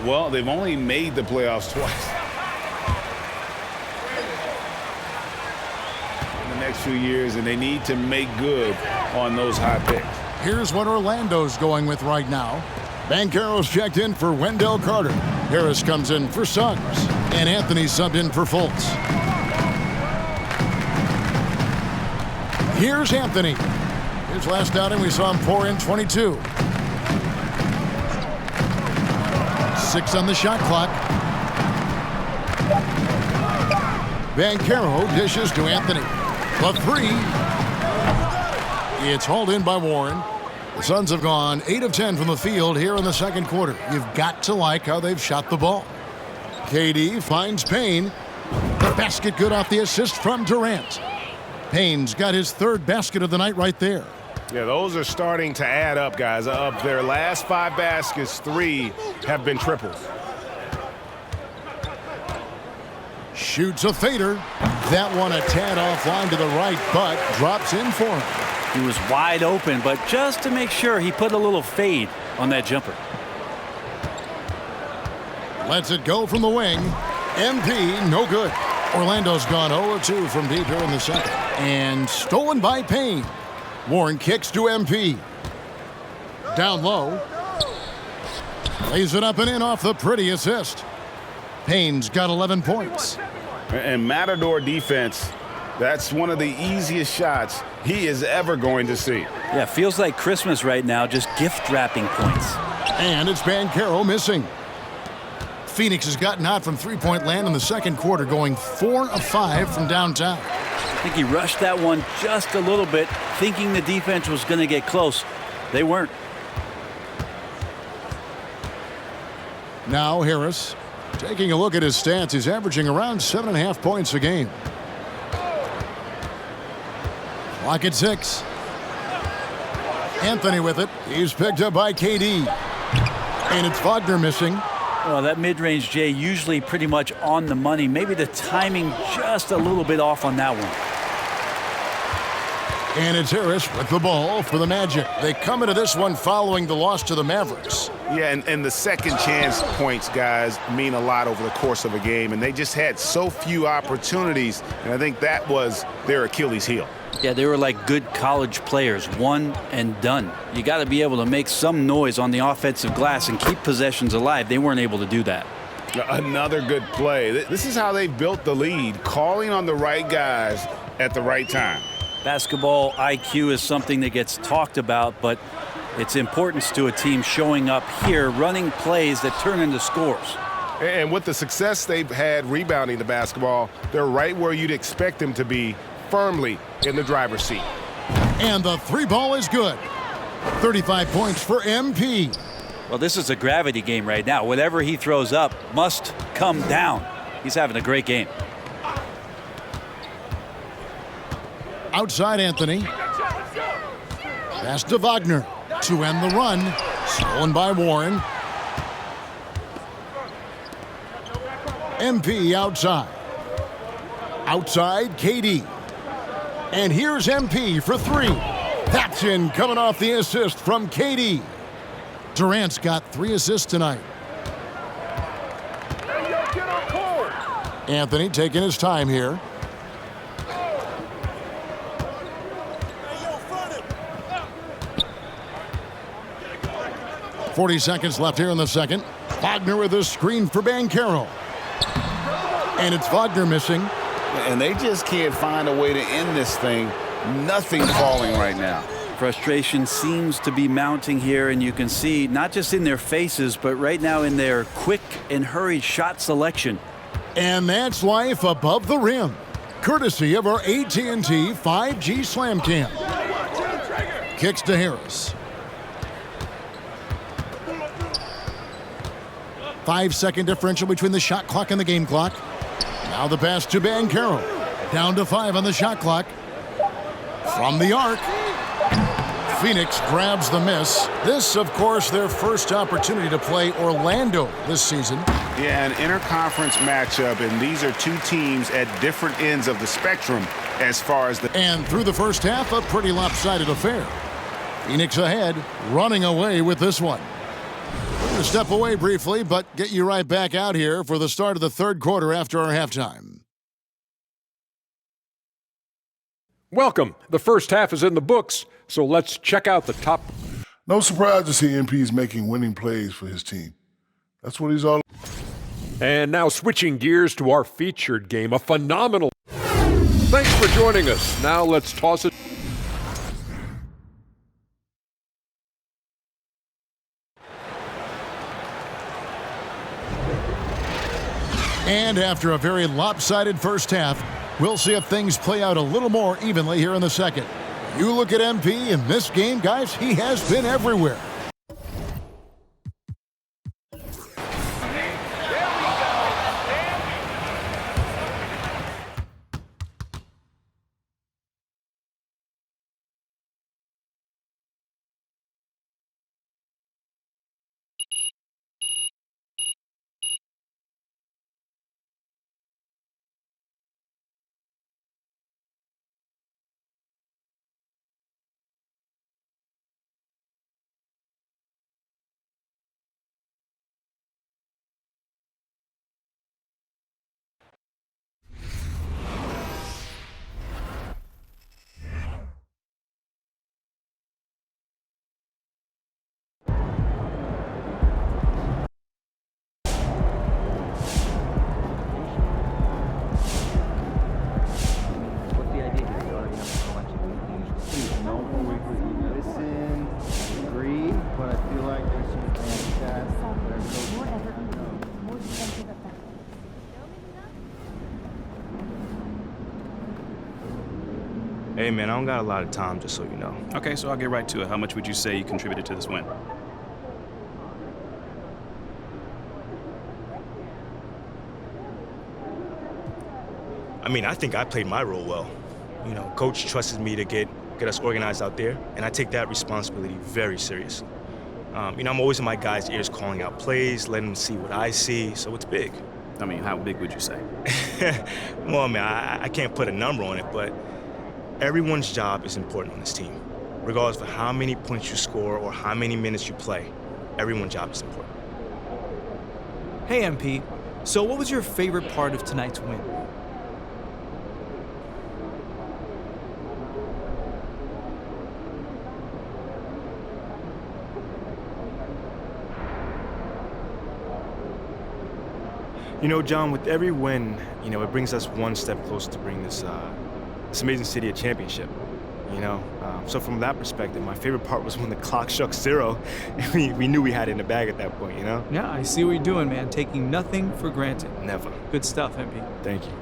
Well, they've only made the playoffs twice. Next few years, and they need to make good on those high picks. Here's what Orlando's going with right now. Banchero's checked in for Wendell Carter. Harris comes in for Suggs. And Anthony subbed in for Fultz. Here's Anthony. His last outing, we saw him pour in 22. 6 on the shot clock. Banchero dishes to Anthony. The 3. It's hauled in by Warren. The Suns have gone 8 of 10 from the field here in the second quarter. You've got to like how they've shot the ball. KD finds Payne. The basket good off the assist from Durant. Payne's got his 3rd basket of the night right there. Yeah, those are starting to add up, guys. Of their last 5 baskets, 3 have been triples. Shoots a fader. That one a tad offline to the right, but drops in for him. He was wide open, but just to make sure, he put a little fade on that jumper. Lets it go from the wing. MP, no good. Orlando's gone 0-2 from deep here in the second. And stolen by Payne. Warren kicks to MP. Down low. Lays it up and in off the pretty assist. Payne's got 11 points. And Matador defense, that's one of the easiest shots he is ever going to see. Yeah, feels like Christmas right now, just gift wrapping points. And it's Banchero missing. Phoenix has gotten out from 3-point land in the second quarter, going 4 of 5 from downtown. I think he rushed that one just a little bit, thinking the defense was going to get close. They weren't. Now Harris. Taking a look at his stats, he's averaging around 7.5 points a game. Clock at 6. Anthony with it. He's picked up by KD. And it's Wagner missing. Well, that mid-range, Jay, usually pretty much on the money. Maybe the timing just a little bit off on that one. And it's Harris with the ball for the Magic. They come into this one following the loss to the Mavericks. Yeah, and the second chance points, guys, mean a lot over the course of a game, and they just had so few opportunities, and I think that was their Achilles heel. Yeah, they were like good college players, one and done. You got to be able to make some noise on the offensive glass and keep possessions alive. They weren't able to do that. Another good play. This is how they built the lead, calling on the right guys at the right time. Basketball IQ is something that gets talked about, but its importance to a team showing up here, running plays that turn into scores. And with the success they've had rebounding the basketball, they're right where you'd expect them to be, firmly in the driver's seat. And the 3 ball is good. 35 points for MP. Well, this is a gravity game right now. Whatever he throws up must come down. He's having a great game. Outside Anthony. Pass to Wagner to end the run. Stolen by Warren. MP outside. Outside, KD. And here's MP for three. That's in, coming off the assist from KD. Durant's got 3 assists tonight. Anthony taking his time here. .40 seconds left here in the second. Wagner with a screen for Banchero. And it's Wagner missing. And they just can't find a way to end this thing. Nothing falling right now. Frustration seems to be mounting here, and you can see not just in their faces, but right now in their quick and hurried shot selection. And that's life above the rim, courtesy of our AT&T 5G Slam Cam. Kicks to Harris. 5-second differential between the shot clock and the game clock. Now the pass to Banchero. Down to 5 on the shot clock. From the arc. Phoenix grabs the miss. This, of course, their first opportunity to play Orlando this season. Yeah, an interconference matchup, and these are two teams at different ends of the spectrum as far as the... And through the first half, a pretty lopsided affair. Phoenix ahead, running away with this one. We're going to step away briefly, but get you right back out here for the start of the third quarter after our halftime. Welcome. The first half is in the books, so let's check out the top. No surprise to see MP's making winning plays for his team. That's what he's all about. And now switching gears to our featured game, a phenomenal... Thanks for joining us. Now let's toss it... And after a very lopsided first half, we'll see if things play out a little more evenly here in the second. You look at MP in this game, guys, he has been everywhere. Hey, man, I don't got a lot of time, just so you know. Okay, so I'll get right to it. How much would you say you contributed to this win? I mean, I think I played my role well. You know, Coach trusted me to get us organized out there, and I take that responsibility very seriously. You know, I'm always in my guys' ears calling out plays, letting them see what I see, so it's big. I mean, how big would you say? Well, man, I can't put a number on it, but everyone's job is important on this team. Regardless of how many points you score or how many minutes you play, everyone's job is important. Hey, MP. So what was your favorite part of tonight's win? You know, John, with every win, you know, it brings us one step closer to bring this amazing city a championship, you know? So from that perspective, my favorite part was when the clock struck 0, and we knew we had it in the bag at that point, you know? Yeah, I see what you're doing, man. Taking nothing for granted. Never. Good stuff, MP. Thank you.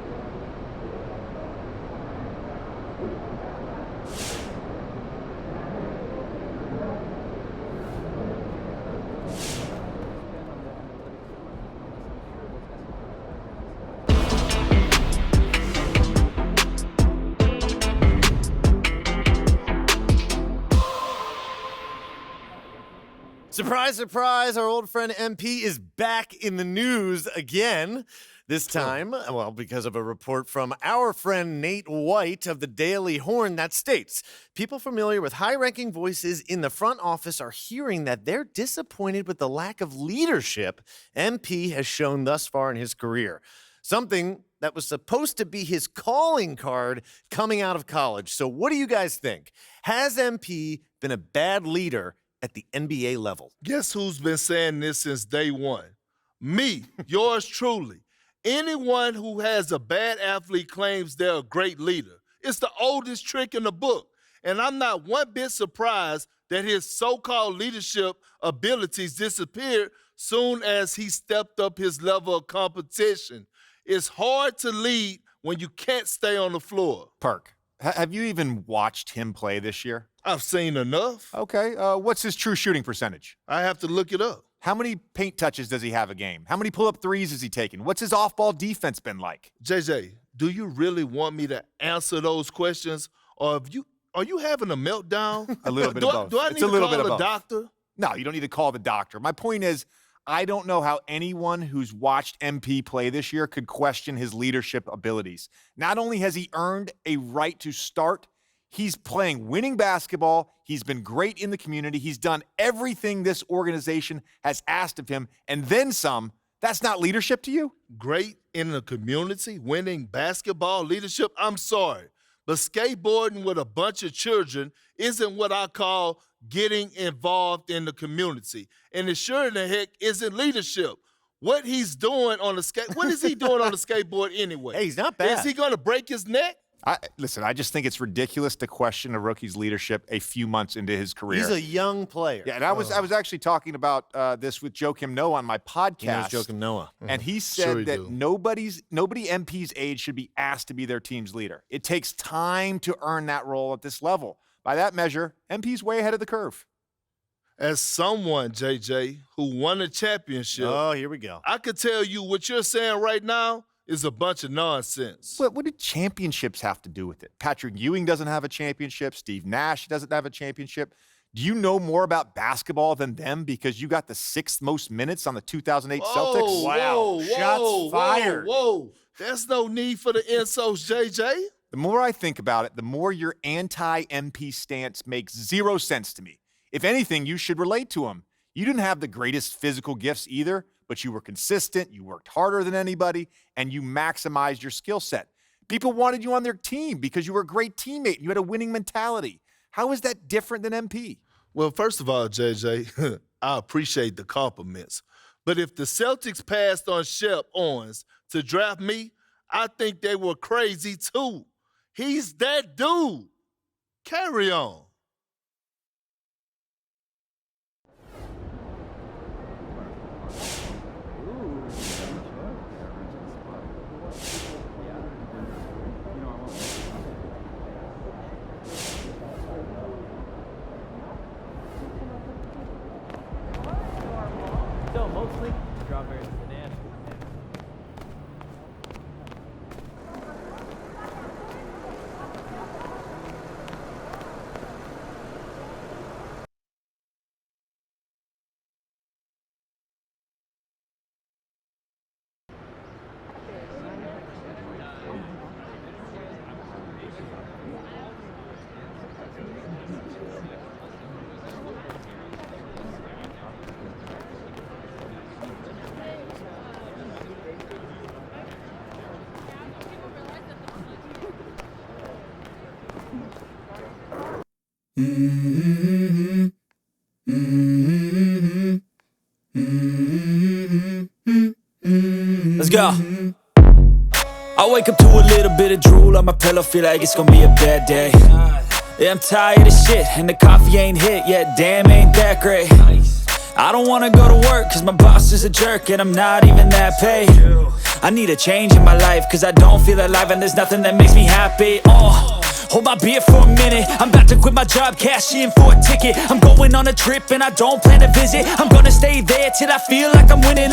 Surprise, surprise, our old friend MP is back in the news again. This time, well, because of a report from our friend Nate White of the Daily Horn that states, people familiar with high-ranking voices in the front office are hearing that they're disappointed with the lack of leadership MP has shown thus far in his career. Something that was supposed to be his calling card coming out of college. So what do you guys think? Has MP been a bad leader at the NBA level? Guess who's been saying this since day one? Me, yours truly. Anyone who has a bad athlete claims they're a great leader. It's the oldest trick in the book. And I'm not one bit surprised that his so-called leadership abilities disappeared soon as he stepped up his level of competition. It's hard to lead when you can't stay on the floor. Park, have you even watched him play this year? I've seen enough. Okay, what's his true shooting percentage? I have to look it up. How many paint touches does he have a game? How many pull-up threes has he taken? What's his off-ball defense been like? JJ, do you really want me to answer those questions? Or are you having a meltdown? A little bit of both. Do I need to call a doctor? No, you don't need to call the doctor. My point is, I don't know how anyone who's watched MP play this year could question his leadership abilities. Not only has he earned a right to start, he's playing winning basketball. He's been great in the community. He's done everything this organization has asked of him, and then some. That's not leadership to you? Great in the community, winning basketball leadership? I'm sorry, but skateboarding with a bunch of children isn't what I call getting involved in the community. And it sure in the heck isn't leadership. What he's doing on the what is he doing on the skateboard anyway? Hey, he's not bad. Is he going to break his neck? Listen, I just think it's ridiculous to question a rookie's leadership a few months into his career. He's a young player. Yeah, and I was actually talking about this with Joakim Noah on my podcast. Joakim Noah. And he said that nobody MP's age should be asked to be their team's leader. It takes time to earn that role at this level. By that measure, MP's way ahead of the curve. As someone, JJ, who won a championship. Oh, here we go. I could tell you what you're saying right now is a bunch of nonsense. What do championships have to do with it? Patrick Ewing doesn't have a championship. Steve Nash doesn't have a championship. Do you know more about basketball than them because you got the 6th most minutes on the 2008 Celtics? Wow. Shots fired. Whoa. There's no need for the insults, JJ. The more I think about it, the more your anti-MP stance makes zero sense to me. If anything, you should relate to him. You didn't have the greatest physical gifts either, but you were consistent, you worked harder than anybody, and you maximized your skill set. People wanted you on their team because you were a great teammate and you had a winning mentality. How is that different than MP? Well, first of all, JJ, I appreciate the compliments. But if the Celtics passed on Shep Owens to draft me, I think they were crazy too. He's that dude. Carry on. So mostly strawberries and bananas. Let's go. I wake up to a little bit of drool on my pillow, feel like it's gonna be a bad day. Yeah, I'm tired of shit, and the coffee ain't hit yet, damn, ain't that great. I don't wanna go to work, cause my boss is a jerk, and I'm not even that paid. I need a change in my life, cause I don't feel alive, and there's nothing that makes me happy. Hold my beer for a minute, I'm about to quit my job, cash in for a ticket. I'm going on a trip and I don't plan to visit. I'm gonna stay there till I feel like I'm winning,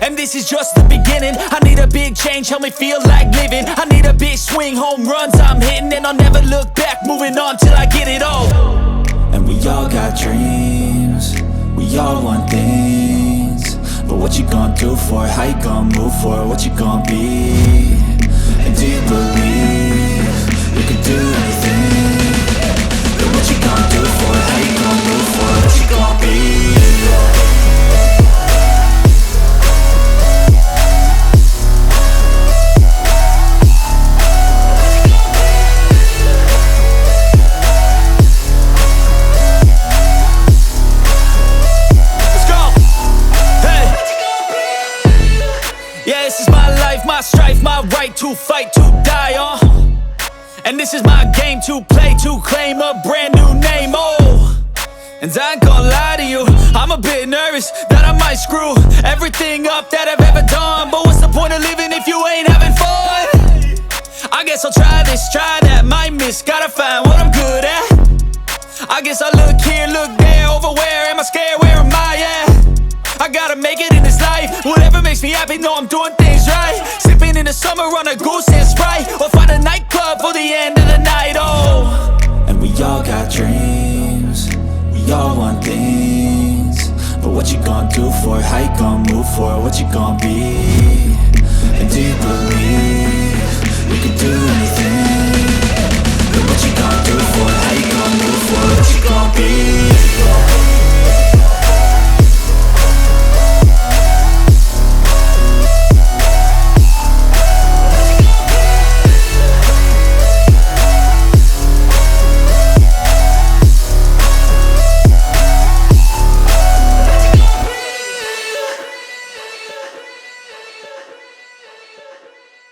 and this is just the beginning. I need a big change, help me feel like living. I need a big swing, home runs I'm hitting, and I'll never look back, moving on till I get it all. And we all got dreams, We all want things, but what you gonna do for it? How you gonna move for it? What you gonna be? And do you believe you can do anything? But what you gonna do for it? How you gonna move for it? What you gonna be? My strife, my right to fight, to die on. And this is my game to play, to claim a brand new name, oh. And I ain't gonna lie to you, I'm a bit nervous that I might screw everything up that I've ever done. But what's the point of living if you ain't having fun? I guess I'll try this, try that, might miss, gotta find what I'm good at. I guess I look here, look there, over where am I scared, where am I at? I gotta make it in this life. Whatever makes me happy, know I'm doing things right. Sipping in the summer on a goose and Sprite, or find a nightclub for the end of the night, oh. And we all got dreams, we all want things, but what you gonna do for it? How you gonna move for it? What you gonna be?